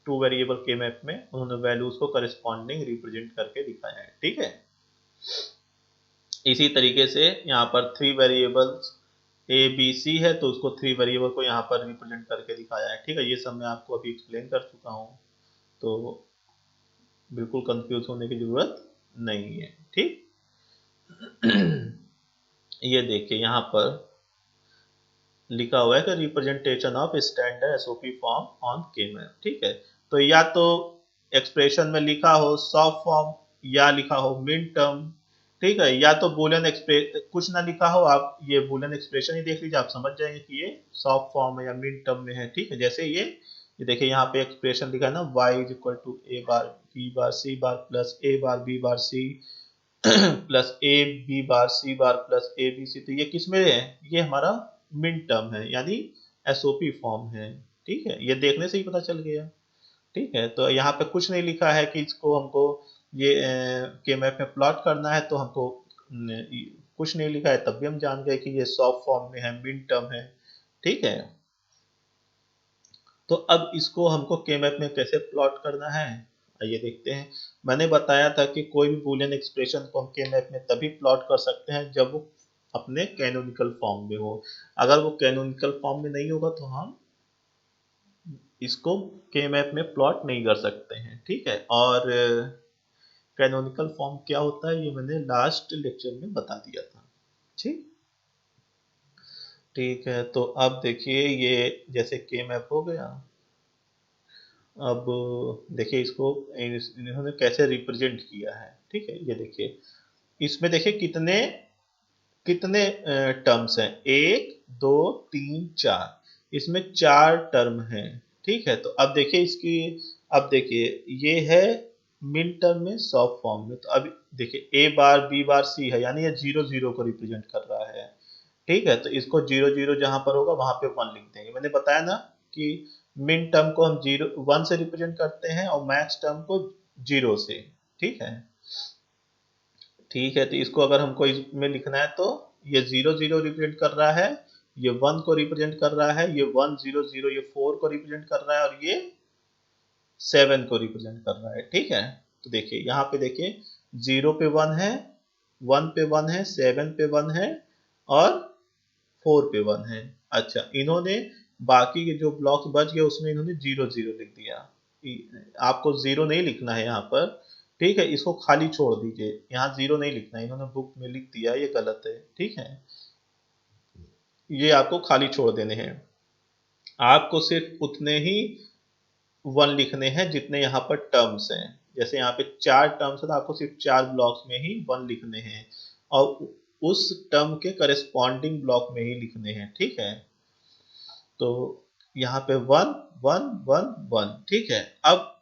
टू वेरिएबल के मैप में उन्होंने वैल्यूज को करस्पॉन्डिंग रिप्रेजेंट करके दिखाया है। ठीक है, इसी तरीके से यहाँ पर 3 वेरिएबल्स ए बी सी है, तो उसको 3 वेरिएबल को यहाँ पर रिप्रेजेंट करके दिखाया है। ठीक है, ये सब मैं आपको अभी एक्सप्लेन कर चुका हूँ, तो बिल्कुल कंफ्यूज होने की जरूरत नहीं है। ठीक, ये देखिए यहाँ पर लिखा हुआ है कि representation of standard SOP form on के मैप। ठीक है, तो या तो एक्सप्रेशन में लिखा हो सॉफ्ट फॉर्म, या लिखा हो मिन टर्म। ठीक है, या तो बूलियन एक्सप्रेस कुछ ना लिखा हो, आप ये बूलियन एक्सप्रेशन ही देख लीजिए, आप समझ जाएंगे कि ये सॉफ्ट फॉर्म है या मिन टर्म में है। ठीक है, जैसे ये देखिए यहाँ पे एक्सप्रेशन लिखा है ना, y is equal to A bar B bar C bar plus A bar B bar C plus A B bar C bar plus A B C. तो ये किस में है? ये हमारा मिन टर्म है, यानी एसओपी फॉर्म है। ठीक है, ये देखने से ही पता चल गया। ठीक है, तो यहाँ पे कुछ नहीं लिखा है कि इसको हमको ये के मैप में प्लॉट करना है, तो हमको कुछ नहीं लिखा है, तब भी हम जान गए कि ये सॉफ्ट फॉर्म में है, मिन टर्म है। ठीक है, तो अब इसको हमको के मैप में कैसे प्लॉट करना है, आइए देखते हैं। मैंने बताया था कि कोई भी बूलियन एक्सप्रेशन को हम के मैप में तभी प्लॉट कर सकते हैं जब वो अपने कैनोनिकल फॉर्म में हो। अगर वो कैनोनिकल फॉर्म में नहीं होगा, तो हम इसको के मैप में प्लॉट नहीं कर सकते हैं, ठीक है। और कैनोनिकल फॉर्म क्या होता है ये मैंने लास्ट लेक्चर में बता दिया था, ठीक। ठीक है, तो अब देखिए ये जैसे के मैप हो गया। अब देखिए इसको इन्होंने कैसे रिप्रेजेंट किया है, ठीक है। ये देखिए इसमें देखिए कितने कितने टर्म्स हैं, 1 2 3 4, इसमें 4 टर्म हैं, ठीक है। तो अब देखिए इसकी, अब देखिए ये है मिन टर्म में सॉफ्ट फॉर्म में, तो अब देखिए ए बार बी बार सी है, यानी ये 0 0 को रिप्रेजेंट कर रहा है, ठीक है। तो इसको 0 0 जहां पर होगा वहां पे 1 लिख देंगे। मैंने बताया ना कि मिन टर्म को हम 1 से रिप्रेजेंट करते हैं और मैक्स टर्म को 0 से, ठीक है। ठीक है, तो इसको अगर हमको इसमें लिखना है तो ये 0 0 रिप्रेजेंट कर रहा है, ये 1 को रिप्रेजेंट कर रहा है, ये 1 0 0 ये 4 को रिप्रेजेंट कर रहा है, और ये 7 को रिप्रेजेंट कर रहा है, ठीक है। तो देखिए यहाँ पे देखिए 0 पे 1 है, 1 पे 1 है, 7 पे 1 है, और 4 पे 1 है। अच्छा, इन्होंने बाकी के जो ब्लॉक बच गए उसमें इन्होंने 0 0 लिख दिया। आपको 0 नहीं लिखना है यहाँ पर, ठीक है। इसको खाली छोड़ दीजिए, यहाँ 0 नहीं लिखना है, इन्होंने बुक में लिख दिया, ये गलत है, ठीक है। ये आपको खाली छोड़ देने हैं, आपको सिर्फ उतने ही 1 लिखने हैं जितने यहाँ पर टर्म्स हैं। जैसे यहाँ पे 4 टर्म्स है तो आपको सिर्फ 4 ब्लॉक्स में ही 1 लिखने हैं, और उस टर्म के करेस्पॉन्डिंग ब्लॉक में ही लिखने हैं, ठीक है। तो यहाँ पे 1 1 1 1, ठीक है। अब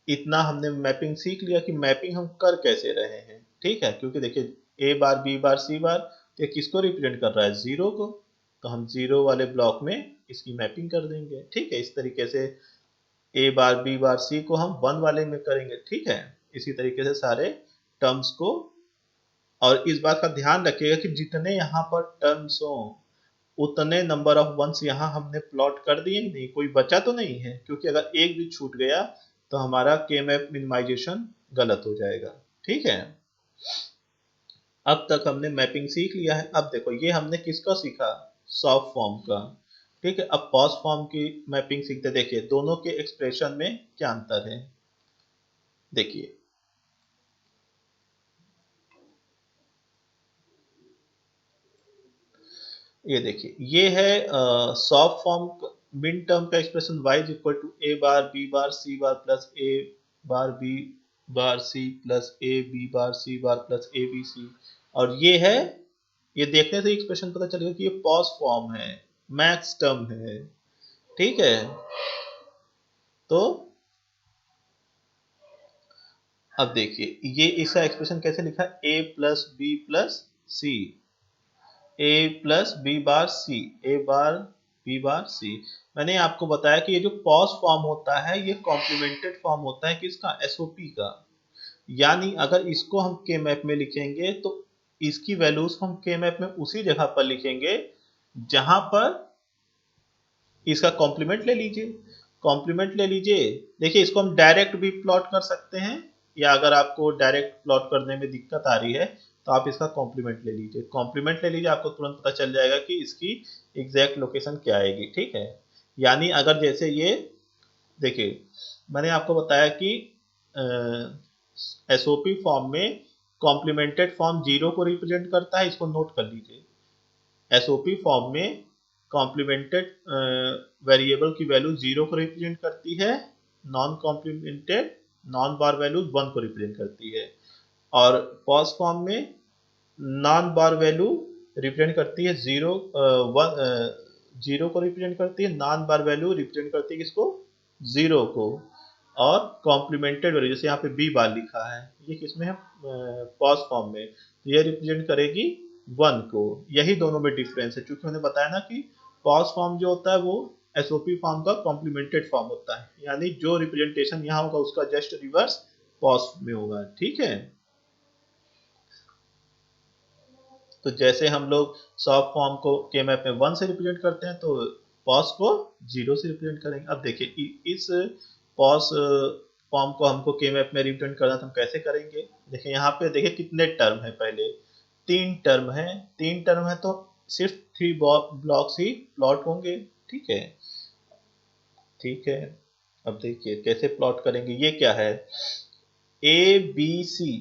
इतना हमने मैपिंग सीख लिया कि मैपिंग हम कर कैसे रहे हैं, ठीक है। क्योंकि देखिए ए बार बी बार सी बार, तो ये किसको रिप्रेजेंट कर रहा है, 0 को, तो हम 0 वाले ब्लॉक में इसकी मैपिंग कर देंगे, ठीक है। इस तरीके से ए बार बी बार सी को हम 1 वाले में करेंगे, ठीक है। इसी तरीके से सारे टर्म्स को, और इस बात का ध्यान रखिएगा कि जितने यहाँ पर टर्म्स हो उतने नंबर ऑफ वंस यहाँ हमने प्लॉट कर दिए, नहीं कोई बचा तो नहीं है, क्योंकि अगर एक भी छूट गया तो हमारा के मैप मिनिमाइजेशन गलत हो जाएगा, ठीक है। अब तक हमने मैपिंग सीख लिया है। अब देखो ये हमने किसका सीखा, सॉफ्ट फॉर्म का, ठीक है। अब पॉज फॉर्म की मैपिंग सीखते, देखिए दोनों के एक्सप्रेशन में क्या अंतर है, देखिए ये देखिए ये है सॉफ्ट फॉर्म मिन टर्म का expression y is equal to A bar B bar C bar plus A bar B bar C plus A B bar C bar plus A B C. और ये है, ये देखने से expression पता चलेगा कि ये पॉज फॉर्म है, मैक्स टर्म है, ठीक है। तो अब देखिए ये इसका एक्सप्रेशन कैसे लिखा है, ए प्लस बी प्लस सी, ए प्लस बी बार सी, ए बार बी बार सी। मैंने आपको बताया कि ये जो पॉज फॉर्म होता है ये कॉम्प्लीमेंटेड फॉर्म होता है किसका, एसओपी का। यानी अगर इसको हम के मैप में लिखेंगे तो इसकी वैल्यूज हम के मैप में उसी जगह पर लिखेंगे जहां पर इसका कॉम्प्लीमेंट ले लीजिए, कॉम्प्लीमेंट ले लीजिए। देखिए इसको हम डायरेक्ट भी प्लॉट कर सकते हैं, या अगर आपको डायरेक्ट प्लॉट करने में दिक्कत आ रही है तो आप इसका कॉम्प्लीमेंट ले लीजिए, कॉम्प्लीमेंट ले लीजिए, आपको तुरंत पता चल जाएगा कि इसकी एग्जैक्ट लोकेशन क्या आएगी, ठीक है। यानी अगर जैसे ये देखिए मैंने आपको बताया कि एसओपी फॉर्म में कॉम्प्लीमेंटेड फॉर्म 0 को रिप्रेजेंट करता है, इसको नोट कर लीजिए। एसओपी फॉर्म में कॉम्प्लीमेंटेड वेरिएबल की वैल्यू 0 को रिप्रेजेंट करती है, नॉन कॉम्प्लीमेंटेड नॉन बार वैल्यू 1 को रिप्रेजेंट करती है, और पॉज फॉर्म में नॉन बार वैल्यू रिप्रेजेंट करती है 0 0 को रिप्रेजेंट करती है, नॉन बार वैल्यू रिप्रेजेंट करती है किसको, 0 को, और कॉम्प्लीमेंटेड वैल्यू जैसे यहाँ पे बी बार लिखा है ये किसमें है, पॉज फॉर्म में, तो ये रिप्रेजेंट करेगी 1 को। यही दोनों में डिफरेंस है, क्योंकि मैंने बताया ना कि पॉज फॉर्म जो होता है वो एसओपी फॉर्म का कॉम्प्लीमेंटेड फॉर्म होता है, यानी जो रिप्रेजेंटेशन यहाँ होगा उसका जस्ट रिवर्स पॉज में होगा, ठीक है। तो जैसे हम लोग सॉफ्ट फॉर्म को के मैप में 1 से रिप्रेजेंट करते हैं तो पॉज को 0 से रिप्रेजेंट करेंगे। अब देखिए इस पॉज फॉर्म को हमको के मैप में रिप्रेजेंट करना तो हम कैसे करेंगे, देखिए यहाँ पे देखिए कितने टर्म है, पहले 3 टर्म है, 3 टर्म है तो सिर्फ 3 ब्लॉक्स ही प्लॉट होंगे, ठीक है। ठीक है, अब देखिए कैसे प्लॉट करेंगे। ये क्या है, ए बी सी,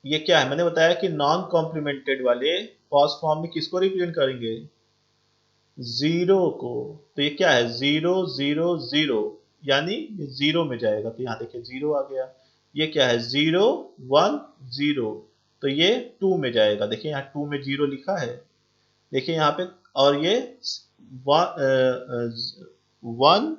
ये क्या है, मैंने बताया कि नॉन कॉम्प्लीमेंटेड वाले पॉज फॉर्म में किसको रिप्रेजेंट करेंगे, जीरो को। तो ये क्या है, जीरो जीरो जीरो, यानी ये जीरो में जाएगा, तो यहाँ देखिए जीरो आ गया। ये क्या है, जीरो वन जीरो, तो ये टू में जाएगा, देखिए यहाँ टू में जीरो लिखा है, देखिए यहाँ पे। और ये वन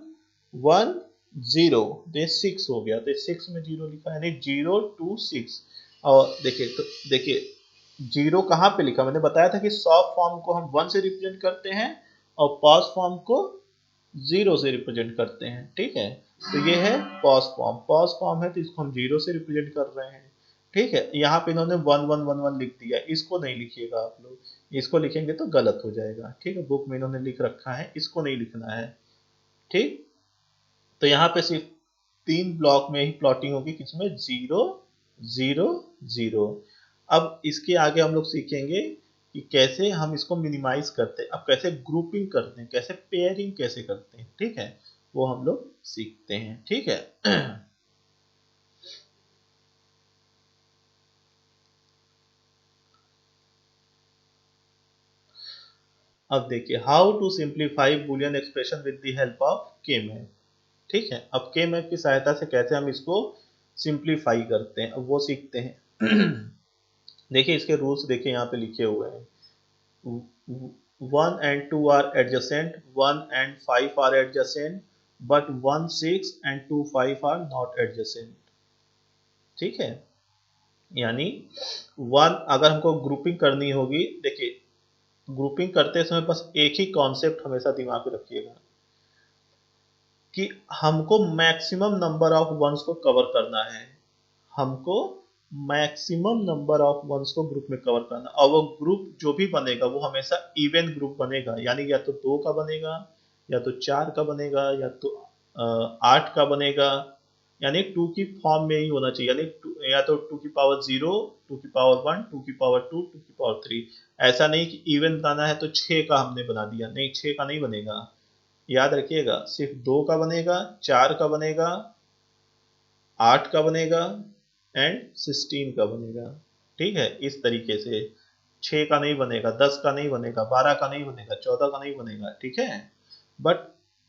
वन जीरो, तो ये सिक्स हो गया, तो सिक्स में जीरो लिखा है, यानी जीरो टू सिक्स। और देखिए, तो देखिए जीरो कहाँ पे लिखा, मैंने बताया था कि सॉफ्ट फॉर्म को हम वन से रिप्रेजेंट करते हैं और पॉज फॉर्म को जीरो से रिप्रेजेंट करते हैं, ठीक है। तो ये है पॉज फॉर्म, पॉज फॉर्म है तो इसको हम जीरो से रिप्रेजेंट कर रहे हैं, ठीक है। यहाँ पे इन्होंने वन वन वन वन लिख दिया, इसको नहीं लिखिएगा आप लोग, इसको लिखेंगे तो गलत हो जाएगा, ठीक है। बुक में इन्होंने लिख रखा है, इसको नहीं लिखना है, ठीक। तो यहाँ पे सिर्फ तीन ब्लॉक में ही प्लॉटिंग होगी, किसमें, जीरो जीरो जीरो। अब इसके आगे हम लोग सीखेंगे कि कैसे हम इसको मिनिमाइज करते हैं, अब कैसे ग्रुपिंग करते हैं, कैसे पेयरिंग कैसे करते हैं, ठीक है, वो हम लोग सीखते हैं, ठीक है। अब देखिए, how to simplify Boolean expression with the help of K map, ठीक है। अब के मैप की सहायता से कैसे हम इसको सिंप्लीफाई करते हैं, अब वो सीखते हैं। देखिए इसके रूल्स देखिए यहाँ पे लिखे हुए हैं, one and two are adjacent, one and five are adjacent, but one six and two five are not adjacent, ठीक है। यानी वन अगर हमको ग्रुपिंग करनी होगी, देखिए ग्रुपिंग करते समय बस एक ही कॉन्सेप्ट हमेशा दिमाग में रखिएगा कि हमको मैक्सिमम नंबर ऑफ वंस को कवर करना है, हमको मैक्सिमम नंबर ऑफ वंस को ग्रुप में कवर करना, और वो ग्रुप जो भी बनेगा वो हमेशा इवन ग्रुप बनेगा, यानी या तो दो का बनेगा, या तो चार का बनेगा, या तो आठ का बनेगा, यानी टू की फॉर्म में ही होना चाहिए, यानी या तो टू की पावर जीरो, टू की पावर वन, टू की पावर टू, टू की पावर थ्री। ऐसा नहीं कि इवन बनाना है तो छह का हमने बना दिया, नहीं, छह का नहीं बनेगा, याद रखिएगा सिर्फ दो का बनेगा, चार का बनेगा, आठ का बनेगा एंड 16 का बनेगा, ठीक है। इस तरीके से छः का नहीं बनेगा, 10 का नहीं बनेगा, 12 का नहीं बनेगा, 14 का नहीं बनेगा, ठीक है। बट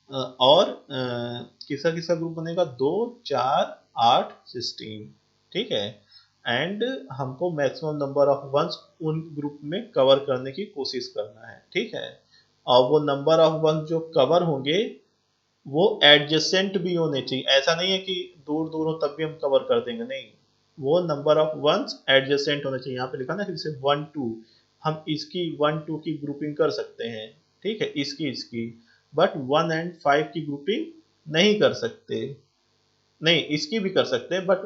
और किसका किसका ग्रुप बनेगा, दो, चार, आठ, 16, ठीक है। एंड हमको मैक्सिमम नंबर ऑफ वंस उन ग्रुप में कवर करने की कोशिश करना है, ठीक है। और वो नंबर ऑफ वंस जो कवर होंगे वो एडजेसेंट भी होने चाहिए, ऐसा नहीं है कि दूर दूर हो तब भी हम कवर कर देंगे, नहीं, वो नंबर ऑफ वंस एडजेसेंट होना चाहिए। यहाँ पे लिखा ना कि जैसे वन टू, हम इसकी वन टू की ग्रुपिंग कर सकते हैं, ठीक है, इसकी इसकी, बट वन एंड फाइव की ग्रुपिंग नहीं कर सकते, नहीं इसकी भी कर सकते हैं बट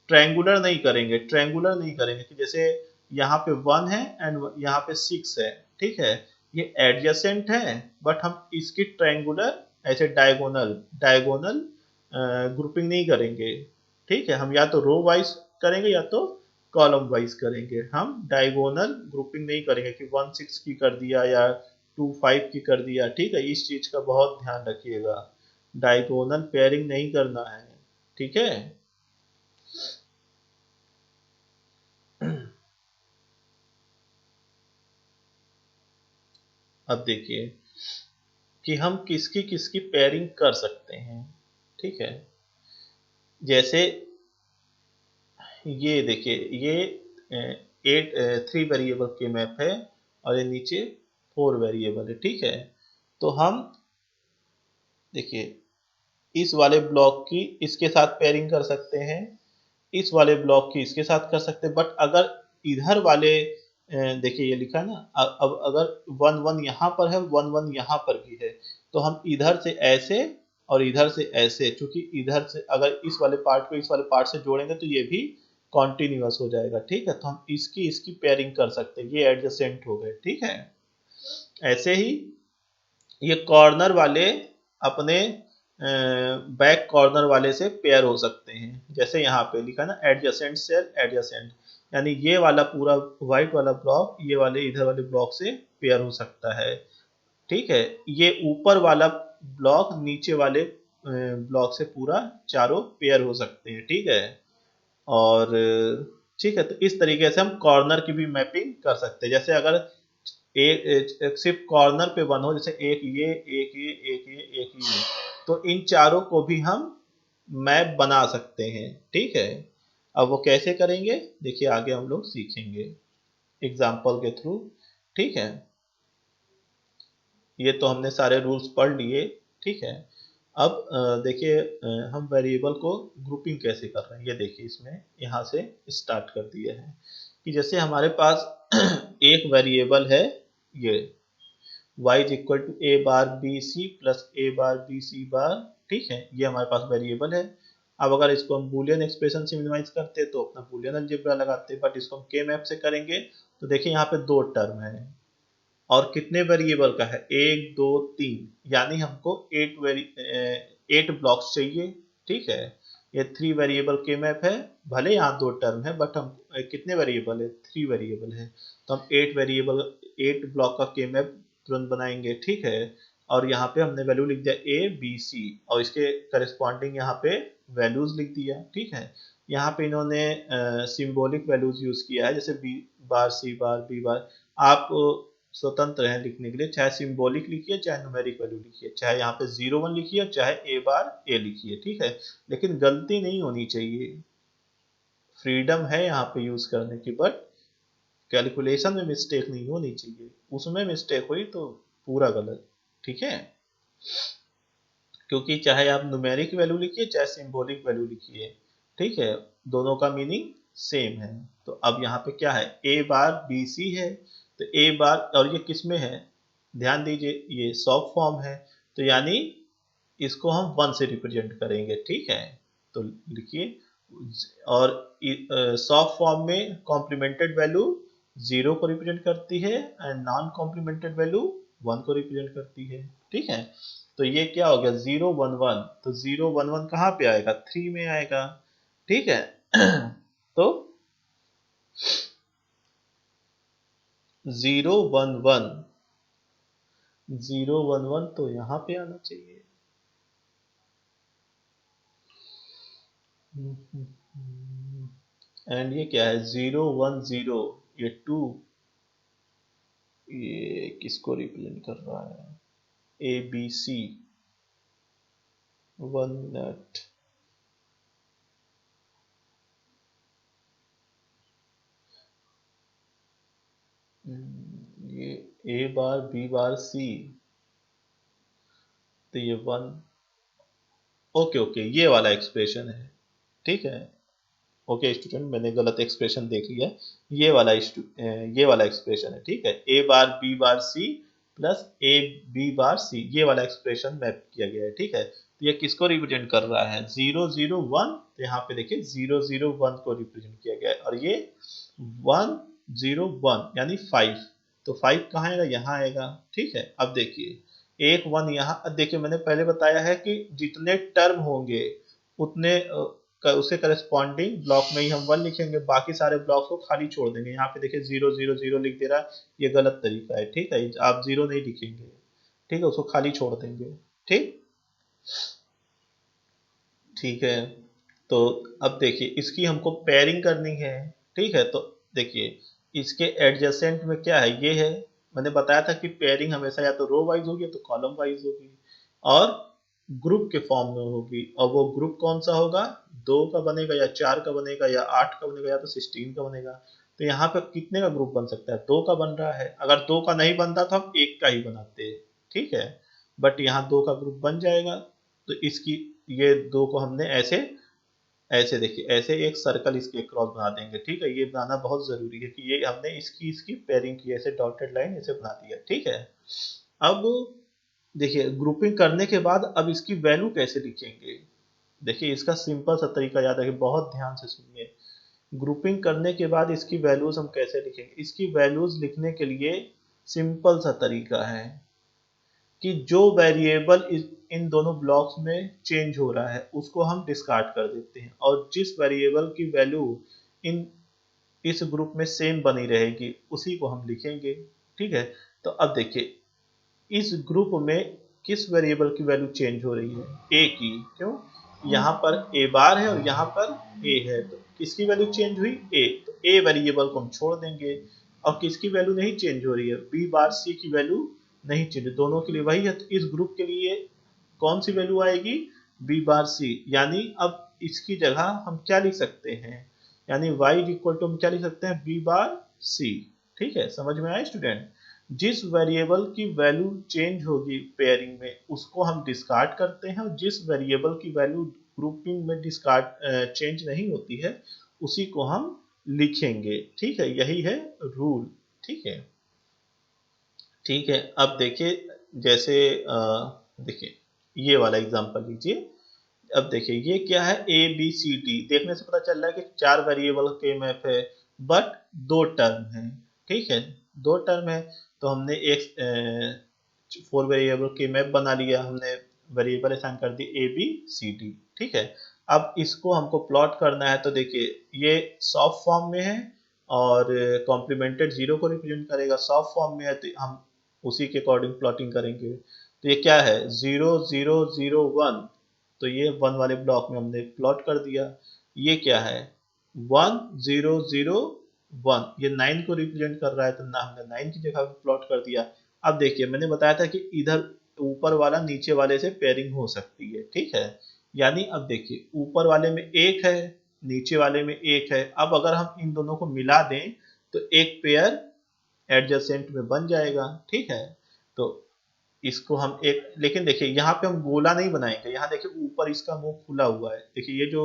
ट्रायंगुलर नहीं करेंगे, ट्रायंगुलर नहीं करेंगे कि जैसे यहाँ पे वन है एंड यहाँ पे सिक्स है, ठीक है, ये एडजेसेंट है बट हम इसकी ट्रायंगुलर ऐसे डायगोनल डायगोनल ग्रुपिंग नहीं करेंगे, ठीक है। हम या तो रो वाइज करेंगे या तो कॉलम वाइज करेंगे, हम डायगोनल ग्रुपिंग नहीं करेंगे कि वन सिक्स की कर दिया या टू फाइव की कर दिया, ठीक है। इस चीज का बहुत ध्यान रखिएगा, डायगोनल पेयरिंग नहीं करना है, ठीक है। अब देखिए कि हम किसकी किसकी पेयरिंग कर सकते हैं, ठीक है। जैसे ये देखिए, ये एट थ्री वेरिएबल के मैप है और ये नीचे फोर वेरिएबल है, ठीक है। तो हम देखिए इस वाले ब्लॉक की इसके साथ पेयरिंग कर सकते हैं, इस वाले ब्लॉक की इसके साथ कर सकते हैं, बट अगर इधर वाले देखिए ये लिखा है ना, अब अगर वन वन यहाँ पर है, वन वन यहाँ पर भी है, तो हम इधर से ऐसे और इधर से ऐसे, क्योंकि इधर से अगर इस वाले पार्ट को इस वाले पार्ट से जोड़ेंगे तो ये भी कॉन्टिन्यूअस हो जाएगा, ठीक है। तो हम इसकी इसकी पेयरिंग कर सकते हैं, ये एडजेसेंट हो गए, ठीक है। ऐसे ही ये कॉर्नर वाले अपने बैक कॉर्नर वाले से पेयर हो सकते हैं, जैसे यहाँ पे लिखा ना एडजेसेंट सेल एडजेसेंट, यानी ये वाला पूरा व्हाइट वाला ब्लॉक ये वाले इधर वाले ब्लॉक से पेयर हो सकता है, ठीक है। ये ऊपर वाला ब्लॉक नीचे वाले ब्लॉक से पूरा चारों पेयर हो सकते हैं, ठीक है। और ठीक है, तो इस तरीके से हम कॉर्नर की भी मैपिंग कर सकते हैं। जैसे अगर एक सिर्फ कॉर्नर पे वन हो, जैसे एक ये एक ये एक ये एक ये, तो इन चारों को भी हम मैप बना सकते हैं, ठीक है। अब वो कैसे करेंगे देखिए, आगे हम लोग सीखेंगे एग्जाम्पल के थ्रू, ठीक है। ये तो हमने सारे रूल्स पढ़ लिए, ठीक है। अब देखिए, हम वेरिएबल को ग्रुपिंग कैसे कर रहे हैं ये देखिए, इसमें यहाँ से स्टार्ट कर दिया है कि जैसे हमारे पास एक वेरिएबल है ये y is equal to A bar B C plus A bar B C bar, ठीक है। ये हमारे पास वेरिएबल है। अब अगर इसको हम बूलियन एक्सप्रेशन से मिनिमाइज करते हैं तो अपना बूलियन अलजेब्रा लगाते हैं, बट इसको हम के मैप से करेंगे तो देखिए यहाँ पे दो टर्म है और कितने वेरिएबल का है, एक दो तीन, यानी हमको 8 ब्लॉक्स चाहिए, ठीक है। ये 3 वेरिएबल के मैप है, भले यहाँ दो टर्म है बट हम कितने वेरिएबल है, 3 वेरिएबल है, तो हम 8 ब्लॉक का के मैप तुरंत बनाएंगे, ठीक है। और यहाँ पे हमने वैल्यू लिख दिया ए बी सी और इसके करस्पॉन्डिंग यहाँ पे वैल्यूज लिख दिया, ठीक है। यहाँ पे इन्होंने सिंबॉलिक वैल्यूज यूज किया है, जैसे बी बार सी बार बी बार। आप स्वतंत्र है लिखने के लिए, चाहे सिंबॉलिक लिखिए चाहे न्यूमेरिक वैल्यू लिखिए, चाहे यहाँ पे 01 लिखिए चाहे ए बार ए लिखिए, ठीक है। लेकिन गलती नहीं होनी चाहिए, फ्रीडम है यहाँ पे यूज करने की, बट कैलकुलेशन में मिस्टेक नहीं होनी चाहिए, उसमें मिस्टेक हुई तो पूरा गलत, ठीक है। क्योंकि चाहे आप न्यूमेरिक वैल्यू लिखिए चाहे सिंबॉलिक वैल्यू लिखिए, ठीक है, दोनों का मीनिंग सेम है। तो अब यहाँ पे क्या है, ए बार बी सी है, तो ए बार, और ये किस में है, ध्यान दीजिए ये सॉफ्ट फॉर्म है, तो यानी इसको हम 1 से रिप्रेजेंट करेंगे, ठीक है। तो लिखिए, और सॉफ्ट फॉर्म में कॉम्प्लीमेंटेड वैल्यू 0 को रिप्रेजेंट करती है एंड नॉन कॉम्प्लीमेंटेड वैल्यू 1 को रिप्रेजेंट करती है, ठीक है। तो ये क्या हो गया 0 1 1, तो 0 1 1 कहाँ पे आएगा, 3 में आएगा, ठीक है। तो 0 1 1, 0 1 1 तो यहाँ पे आना चाहिए। एंड ये क्या है 0 1 0, ये 2, ये किसको रिप्रेजेंट कर रहा है, ए बी सी, 1 मिनट, ये ए बार बी बार सी, तो ये 1, ओके ओके, ये वाला एक्सप्रेशन है, ठीक है। ओके स्टूडेंट, मैंने गलत एक्सप्रेशन देख लिया, ये वाला एक्सप्रेशन है, ठीक है। A bar B bar C plus A B bar C, ये वाला एक्सप्रेशन मैप किया गया है, ठीक है। तो ये किसको रिप्रेजेंट कर रहा है, 0 0 1, तो यहाँ पे देखिए 0 0 1 को रिप्रेजेंट किया गया है, और ये 1 0 1 यानी 5, तो 5 कहाँ आएगा, यहाँ आएगा, ठीक है। अब देखिए एक 1 यहाँ, अब देखिए मैंने पहले बताया है कि जितने टर्म होंगे उतने उसके करस्पॉन्डिंग ब्लॉक में ही हम 1 लिखेंगे, बाकी सारे ब्लॉक्स को खाली छोड़ देंगे। यहाँ पे देखिए 0 0 0 लिख दे रहा है, ये गलत तरीका है, ठीक है। आप 0 नहीं लिखेंगे, ठीक है, उसको खाली छोड़ देंगे, ठीक, ठीक है। तो अब देखिए इसकी हमको पेयरिंग करनी है, ठीक है। तो देखिए इसके एडजेसेंट में क्या है, ये है, मैंने बताया था कि पेयरिंग हमेशा या तो रो वाइज होगी या तो कॉलम वाइज होगी, और ग्रुप के फॉर्म में होगी। और वो ग्रुप कौन सा होगा, 2 का बनेगा या 4 का बनेगा या 8 का बनेगा या तो 16 का बनेगा। तो यहाँ पे कितने का ग्रुप बन सकता है, 2 का बन रहा है, अगर 2 का नहीं बनता तो हम 1 का ही बनाते, ठीक है। बट यहाँ 2 का ग्रुप बन जाएगा, तो इसकी ये 2 को हमने ऐसे ऐसे देखिए, ऐसे एक सर्कल इसके क्रॉस बना देंगे, ठीक है। ये बनाना बहुत जरूरी है कि ये हमने इसकी इसकी पेयरिंग की, ऐसे डॉटेड लाइन ऐसे बना दिया, ठीक है। अब देखिए ग्रुपिंग करने के बाद अब इसकी वैल्यू कैसे लिखेंगे, देखिए इसका सिंपल सा तरीका याद रखिए, बहुत ध्यान से सुनिए। ग्रुपिंग करने के बाद इसकी वैल्यूज हम कैसे लिखेंगे, इसकी वैल्यूज लिखने के लिए सिंपल सा तरीका है कि जो वेरिएबल इन दोनों ब्लॉक्स में चेंज हो रहा है उसको हम डिस्कार्ड कर देते हैं, और जिस वेरिएबल की वैल्यू इन इस ग्रुप में सेम बनी रहेगी उसी को हम लिखेंगे, ठीक है। तो अब देखिए इस ग्रुप में किस वेरिएबल की वैल्यू चेंज हो रही है? ए की। क्यों? यहाँ पर ए बार है और यहाँ पर ए है, तो किसकी वैल्यू चेंज हुई? ए। तो ए वेरिएबल को हम छोड़ देंगे। और किसकी वैल्यू नहीं चेंज हो रही है? बी बार सी की वैल्यू नहीं चेंज, दोनों के लिए वही है। तो इस ग्रुप के लिए कौन सी वैल्यू आएगी? बी बार सी। यानी अब इसकी जगह हम क्या लिख सकते हैं? यानी y इक्वल टू हम क्या लिख सकते हैं? बी बार सी। ठीक है, समझ में आया स्टूडेंट? जिस वेरिएबल की वैल्यू चेंज होगी पेयरिंग में उसको हम डिस्कार्ड करते हैं, और जिस वेरिएबल की वैल्यू ग्रुपिंग में डिस्कार्ड चेंज नहीं होती है उसी को हम लिखेंगे। ठीक है, यही है रूल। ठीक है, ठीक है। अब देखिए, जैसे देखिए ये वाला एग्जांपल लीजिए। अब देखिए ये क्या है? A B C D. देखने से पता चल रहा है कि 4 वेरिएबल के मैप है, बट 2 टर्म है। ठीक है, 2 टर्म है। तो हमने एक 4 वेरिएबल के मैप बना लिया, हमने वेरिएबल असाइन कर दी ए बी सी डी। ठीक है, अब इसको हमको प्लॉट करना है। तो देखिए ये सॉफ्ट फॉर्म में है और कॉम्प्लीमेंटेड जीरो को रिप्रेजेंट करेगा। सॉफ्ट फॉर्म में है तो हम उसी के अकॉर्डिंग प्लॉटिंग करेंगे। तो ये क्या है? 0 0 0 1। तो ये 1 वाले ब्लॉक में हमने प्लॉट कर दिया। ये क्या है? 1 0 0 1। ये 9 को रिप्रेजेंट कर रहा है, तो ना हमने 9 की जगह पे प्लॉट कर दिया। अब देखिए मैंने बताया था कि इधर ऊपर वाला नीचे वाले से पेयरिंग हो सकती है। ठीक है, यानी अब देखिए ऊपर वाले में 1 है, नीचे वाले में 1 है। अब अगर हम इन दोनों को मिला दें तो एक पेयर एडजेसेंट में बन जाएगा। ठीक है, तो इसको हम एक, लेकिन देखिए यहाँ पे हम गोला नहीं बनाएंगे। यहाँ देखिए ऊपर इसका मुंह खुला हुआ है। देखिए ये जो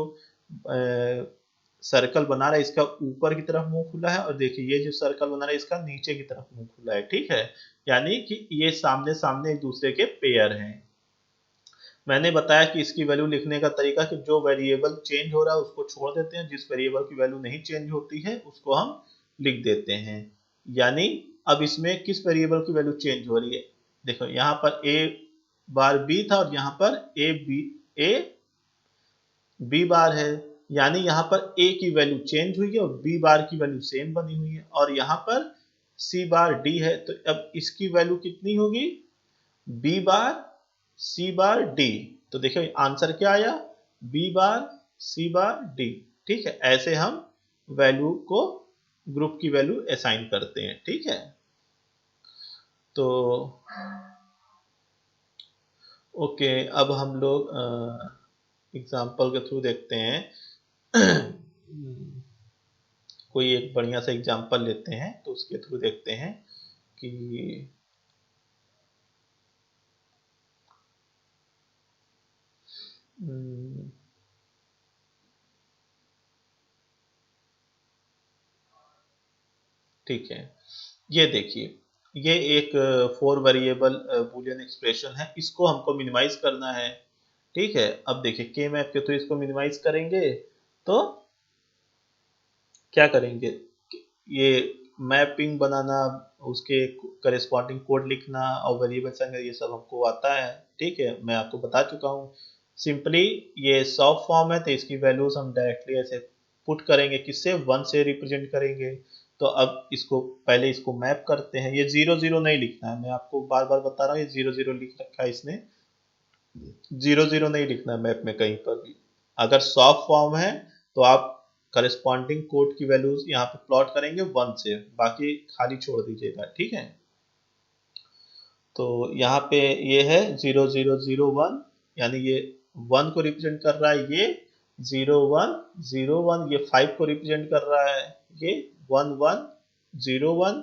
सर्कल बना रहा है इसका ऊपर की तरफ मुंह खुला है, और देखिए ये जो सर्कल बना रहा है इसका नीचे की तरफ मुंह खुला है। ठीक है, यानी कि ये सामने सामने एक दूसरे के पेयर हैं। मैंने बताया कि इसकी वैल्यू लिखने का तरीका कि जो वेरिएबल चेंज हो रहा है उसको छोड़ देते हैं, जिस वेरिएबल की वैल्यू नहीं चेंज होती है उसको हम लिख देते हैं। यानी अब इसमें किस वेरिएबल की वैल्यू चेंज हो रही है? देखो यहाँ पर ए बार बी था और यहाँ पर ए बी बार है। यानी यहाँ पर ए की वैल्यू चेंज हुई है और बी बार की वैल्यू सेम बनी हुई है। और यहाँ पर सी बार डी है, तो अब इसकी वैल्यू कितनी होगी? बी बार सी बार डी। तो देखिए आंसर क्या आया? बी बार सी बार डी। ठीक है, ऐसे हम वैल्यू को, ग्रुप की वैल्यू असाइन करते हैं। ठीक है, तो ओके, अब हम लोग एग्जाम्पल के थ्रू देखते हैं। कोई एक बढ़िया सा एग्जाम्पल लेते हैं तो उसके थ्रू देखते हैं कि ठीक है, ये देखिए ये एक 4 वेरिएबल बूलियन एक्सप्रेशन है। इसको हमको मिनिमाइज करना है। ठीक है, अब देखिए के मैप के थ्रू इसको मिनिमाइज करेंगे तो क्या करेंगे? ये मैपिंग बनाना, उसके करेस्पॉन्डिंग कोड लिखना और वेरिएबल संग, ये सब हमको आता है। ठीक है, मैं आपको बता चुका हूँ। सिंपली ये सॉफ्ट फॉर्म है तो इसकी वैल्यूज हम डायरेक्टली ऐसे पुट करेंगे, किससे? 1 से रिप्रेजेंट करेंगे। तो अब इसको पहले इसको मैप करते हैं। ये 0 0 नहीं लिखना है, मैं आपको बार बार बता रहा हूँ। ये 0 0 लिख रखा है इसने, 0 0 नहीं लिखना है मैप में कहीं पर भी। अगर सॉफ्ट फॉर्म है तो आप करस्पॉन्डिंग कोड की वैल्यूज यहाँ पे प्लॉट करेंगे 1 से, बाकी खाली छोड़ दीजिएगा। ठीक है, तो यहाँ पे ये है 0 0 0 1, यानी ये 1 को रिप्रेजेंट कर रहा है। ये 0 1 0 1 ये 5 को रिप्रेजेंट कर रहा है। ये 1 1 0 1,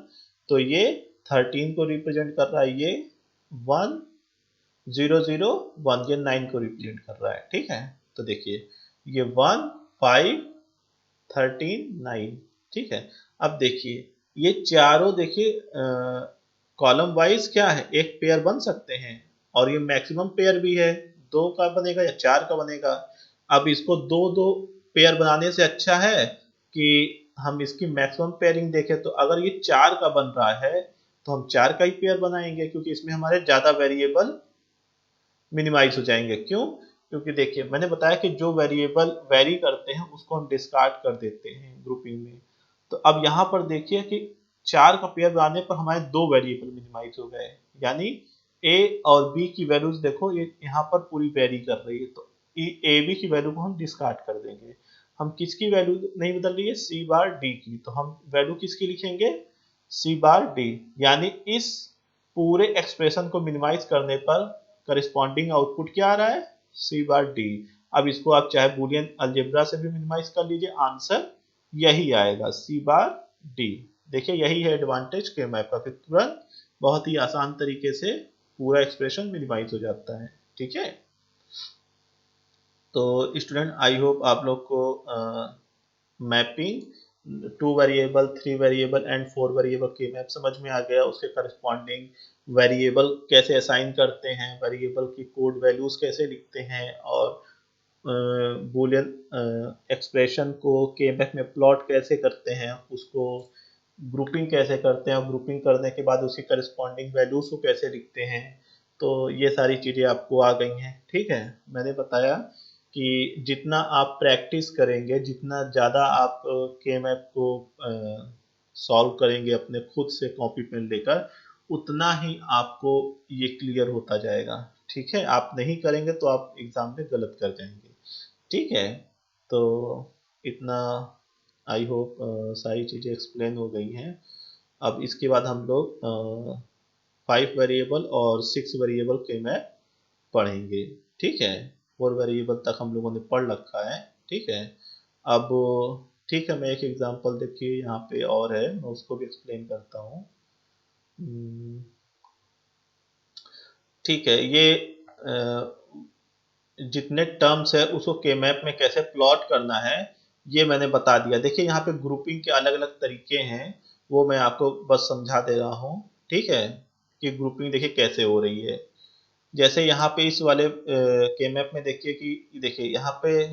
तो ये 13 को रिप्रेजेंट कर रहा है। ये 1 0 0 1 ये 9 को रिप्रेजेंट कर रहा है। ठीक है, तो देखिए ये 1 5 13 9। ठीक है, अब देखिए ये चारों देखिए कॉलम वाइज क्या है, एक पेयर बन सकते हैं, और ये मैक्सिमम पेयर भी है। 2 का बनेगा या 4 का बनेगा। अब इसको दो दो पेयर बनाने से अच्छा है कि हम इसकी मैक्सिमम पेयरिंग देखें। तो अगर ये 4 का बन रहा है तो हम 4 का ही पेयर बनाएंगे, क्योंकि इसमें हमारे ज्यादा वेरिएबल मिनिमाइज हो जाएंगे। क्यों? क्योंकि देखिए मैंने बताया कि जो वेरिएबल वेरी करते हैं उसको हम डिस्कार्ड कर देते हैं ग्रुपिंग में। तो अब यहाँ पर देखिए कि 4 का पेयर बनाने पर हमारे 2 वेरिएबल मिनिमाइज हो गए। यानी ए और बी की वैल्यूज देखो ये यहाँ पर पूरी वेरी कर रही है, तो ए बी की वैल्यू को हम डिस्कार्ड कर देंगे। हम किसकी वैल्यू नहीं बदल रही है, सी बार डी की, तो हम वैल्यू किसकी लिखेंगे, सी बार डी। यानी इस पूरे एक्सप्रेशन को मिनिमाइज करने पर करिस्पॉन्डिंग आउटपुट क्या आ रहा है, सी बार डी। अब इसको आप चाहे बूलियन अलजेब्रा से भी मिनिमाइज कर लीजिए, आंसर यही आएगा, सी बार डी। देखिए यही है एडवांटेज के मैप का, फिर तुरंत बहुत ही आसान तरीके से पूरा एक्सप्रेशन मिनिमाइज हो जाता है। ठीक है, तो स्टूडेंट आई होप आप लोग को mapping 2 variable, 3 variable and 4 variable के मैप समझ में आ गया। उसके करस्पॉन्डिंग वेरिएबल कैसे असाइन करते हैं, वेरिएबल की कोड वैल्यूज कैसे लिखते हैं, और बूलियन एक्सप्रेशन को के मैप में प्लॉट कैसे करते हैं, उसको ग्रुपिंग कैसे करते हैं, और ग्रुपिंग करने के बाद उसकी करस्पॉन्डिंग वैल्यूज को कैसे लिखते हैं। तो ये सारी चीज़ें आपको आ गई हैं। ठीक है, मैंने बताया कि जितना आप प्रैक्टिस करेंगे, जितना ज़्यादा आप के मैप को सॉल्व करेंगे अपने खुद से कॉपी पेन लेकर, उतना ही आपको ये क्लियर होता जाएगा। ठीक है, आप नहीं करेंगे तो आप एग्ज़ाम में गलत कर जाएंगे। ठीक है, तो इतना आई होप सारी चीज़ें एक्सप्लेन हो गई हैं। अब इसके बाद हम लोग 5 वेरिएबल और 6 वेरिएबल के मैप पढ़ेंगे। ठीक है, 4 वेरिएबल तक हम लोगों ने पढ़ रखा है। ठीक है, अब ठीक है, मैं एक एग्जांपल देखिए यहाँ पे और है, मैं उसको भी एक्सप्लेन करता हूँ। ठीक है, ये जितने टर्म्स है उसको के मैप में कैसे प्लॉट करना है ये मैंने बता दिया। देखिए यहाँ पे ग्रुपिंग के अलग अलग तरीके हैं, वो मैं आपको बस समझा दे रहा हूँ। ठीक है, कि ग्रुपिंग देखिए कैसे हो रही है। जैसे यहाँ पे इस वाले के मैप में देखिए कि देखिए यहाँ पे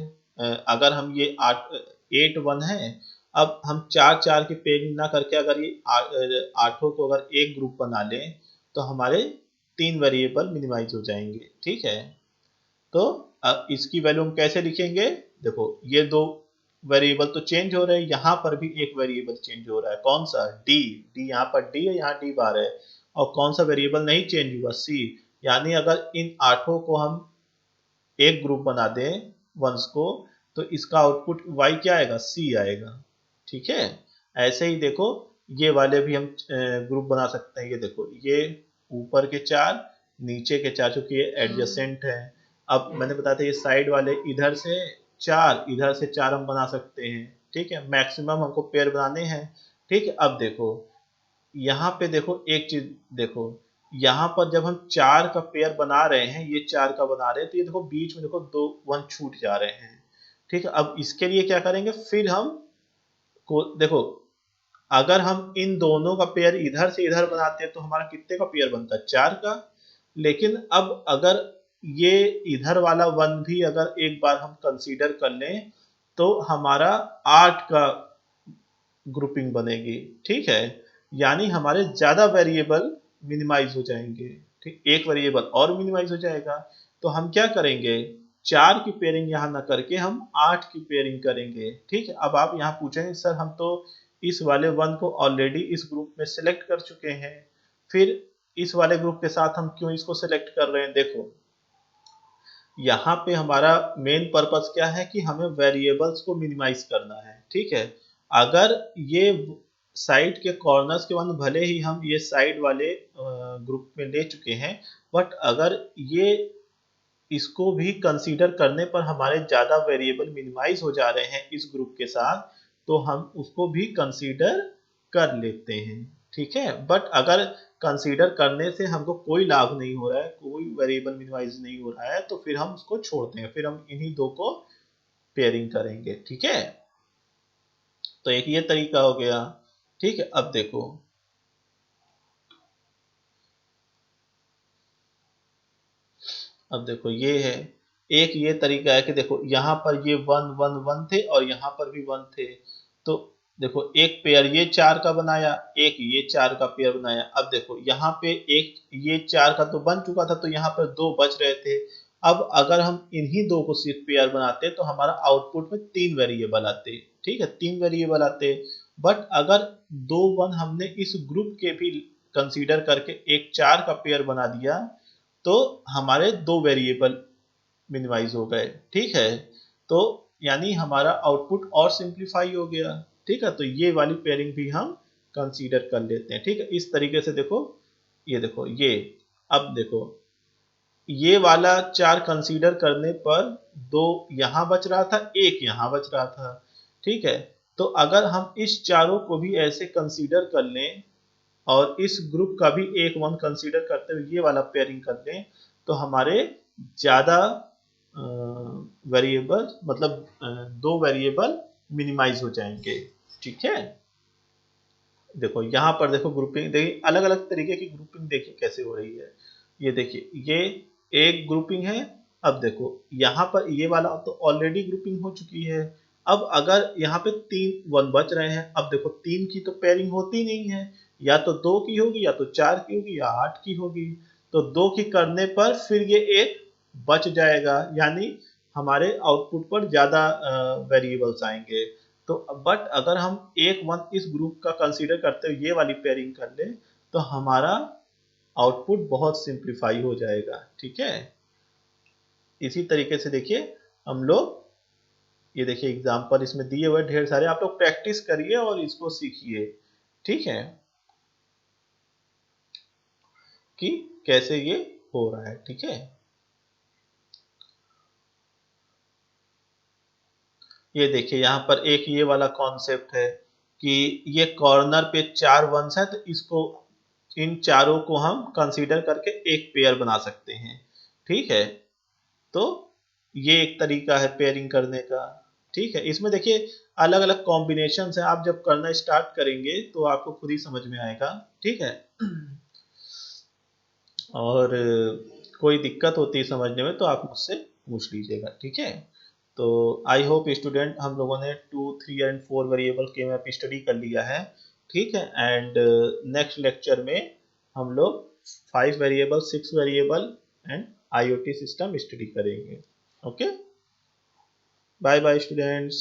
अगर हम ये 8 1 है, अब हम 4 4 की पेयरिंग ना करके अगर ये आठों को अगर एक ग्रुप बना लें तो हमारे 3 वेरिएबल मिनिमाइज हो जाएंगे। ठीक है, तो अब इसकी वैल्यू हम कैसे लिखेंगे, देखो ये दो वेरिएबल तो चेंज हो रहे हैं, यहाँ पर भी एक वेरिएबल चेंज हो रहा है, कौन सा, डी। डी यहाँ पर डी है, यहाँ डी बार है। और कौन सा वेरिएबल नहीं चेंज हुआ, सी। यानी अगर इन आठों को हम एक ग्रुप बना दें वंस को, तो इसका आउटपुट वाई क्या आएगा, सी आएगा। ठीक है, ऐसे ही देखो ये वाले भी हम ग्रुप बना सकते हैं। ये देखो ये ऊपर के 4, नीचे के 4, चूंकि ये एडजेसेंट है। अब मैंने बताया था ये साइड वाले इधर से 4, इधर से 4 हम बना सकते हैं। ठीक है, मैक्सिमम हमको पेयर बनाने हैं। ठीक है, अब देखो यहाँ पे देखो एक चीज देखो, यहाँ पर जब हम 4 का पेयर बना रहे हैं, ये 4 का बना रहे हैं, तो ये देखो बीच में देखो 2 1 छूट जा रहे हैं। ठीक है, अब इसके लिए क्या करेंगे, फिर हम को देखो अगर हम इन दोनों का पेयर इधर से इधर बनाते हैं तो हमारा कितने का पेयर बनता है, 4 का। लेकिन अब अगर ये इधर वाला 1 भी अगर एक बार हम कंसीडर कर लें तो हमारा 8 का ग्रुपिंग बनेगी। ठीक है, यानी हमारे ज्यादा वेरिएबल मिनिमाइज हो जाएंगे। ठीक, एक वेरिएबल और मिनिमाइज हो जाएगा। तो हम क्या करेंगे, 4 की पेयरिंग यहाँ ना करके हम 8 की पेयरिंग करेंगे। ठीक है, अब आप यहाँ पूछेंगे सर हम तो इस वाले 1 को ऑलरेडी इस ग्रुप में सिलेक्ट कर चुके हैं, फिर इस वाले ग्रुप के साथ हम क्यों इसको सिलेक्ट कर रहे हैं। देखो यहाँ पे हमारा मेन पर्पस क्या है कि हमें वेरिएबल्स को मिनिमाइज करना है। ठीक है, अगर ये साइड के कॉर्नर्स के बाद भले ही हम ये साइड वाले ग्रुप में ले चुके हैं, बट अगर ये इसको भी कंसीडर करने पर हमारे ज़्यादा वेरिएबल मिनिमाइज हो जा रहे हैं इस ग्रुप के साथ, तो हम उसको भी कंसीडर कर लेते हैं। ठीक है, बट अगर कंसीडर करने से हमको कोई लाभ नहीं हो रहा है, कोई वेरिएबल मिनिमाइज नहीं हो रहा है, तो फिर हम उसको छोड़ते हैं, फिर हम इन्हीं दो को पेयरिंग करेंगे। ठीक है, तो एक ये तरीका हो गया। ठीक है, अब देखो ये है एक ये तरीका है कि देखो यहाँ पर ये 1 1 1 थे और यहाँ पर भी 1 थे, तो देखो एक पेयर ये 4 का बनाया, एक ये 4 का पेयर बनाया। अब देखो यहाँ पे एक ये 4 का तो बन चुका था, तो यहाँ पर 2 बच रहे थे। अब अगर हम इन्हीं दो को सिर्फ पेयर बनाते तो हमारा आउटपुट में 3 वेरिएबल आते। ठीक है, 3 वेरिएबल आते। बट अगर 2 1 हमने इस ग्रुप के भी कंसीडर करके एक 4 का पेयर बना दिया तो हमारे 2 वेरिएबल मिनिमाइज हो गए। ठीक है, तो यानी हमारा आउटपुट और सिंप्लीफाई हो गया। ठीक है, तो ये वाली पेयरिंग भी हम कंसीडर कर लेते हैं। ठीक है, इस तरीके से देखो, ये देखो, ये अब देखो, ये वाला 4 कंसीडर करने पर 2 यहां बच रहा था, 1 यहां बच रहा था। ठीक है, तो अगर हम इस चारों को भी ऐसे कंसीडर कर लें और इस ग्रुप का भी एक 1 कंसीडर करते हुए ये वाला पेयरिंग कर लें तो हमारे ज्यादा वेरिएबल मतलब 2 वेरिएबल मिनिमाइज हो जाएंगे। ठीक है, देखो यहाँ पर देखो ग्रुपिंग, देखिए अलग अलग तरीके की ग्रुपिंग देखिए कैसे हो रही है। ये देखिए, ये एक ग्रुपिंग है। अब देखो यहाँ पर ये वाला तो ऑलरेडी ग्रुपिंग हो चुकी है। अब अगर यहाँ पे 3 1 बच रहे हैं, अब देखो 3 की तो पेयरिंग होती नहीं है, या तो 2 की होगी, या तो 4 की होगी, या 8 की होगी। तो 2 की करने पर फिर ये एक बच जाएगा, यानी हमारे आउटपुट पर ज्यादा वेरिएबल्स आएंगे। तो बट अगर हम एक 1 इस ग्रुप का कंसीडर करते हुए ये वाली पेयरिंग कर ले तो हमारा आउटपुट बहुत सिंप्लीफाई हो जाएगा। ठीक है, इसी तरीके से देखिए हम लोग, ये देखिए एग्जांपल इसमें दिए हुए ढेर सारे, आप लोग प्रैक्टिस करिए और इसको सीखिए। ठीक है, कि कैसे ये हो रहा है। ठीक है, ये देखिए यहाँ पर एक ये वाला कॉन्सेप्ट है कि ये कॉर्नर पे 4 वंस है, तो इसको, इन चारों को हम कंसीडर करके एक पेयर बना सकते हैं। ठीक है, तो ये एक तरीका है पेयरिंग करने का। ठीक है, इसमें देखिए अलग अलग कॉम्बिनेशन है, आप जब करना स्टार्ट करेंगे तो आपको खुद ही समझ में आएगा। ठीक है, और कोई दिक्कत होती है समझने में तो आप मुझसे पूछ लीजिएगा। ठीक है, तो आई होप स्टूडेंट हम लोगों ने 2 3 एंड 4 वेरिएबल के मैप स्टडी कर लिया है। ठीक है, एंड नेक्स्ट लेक्चर में हम लोग 5 variable 6 variable and IoT system study करेंगे। Okay, bye bye students.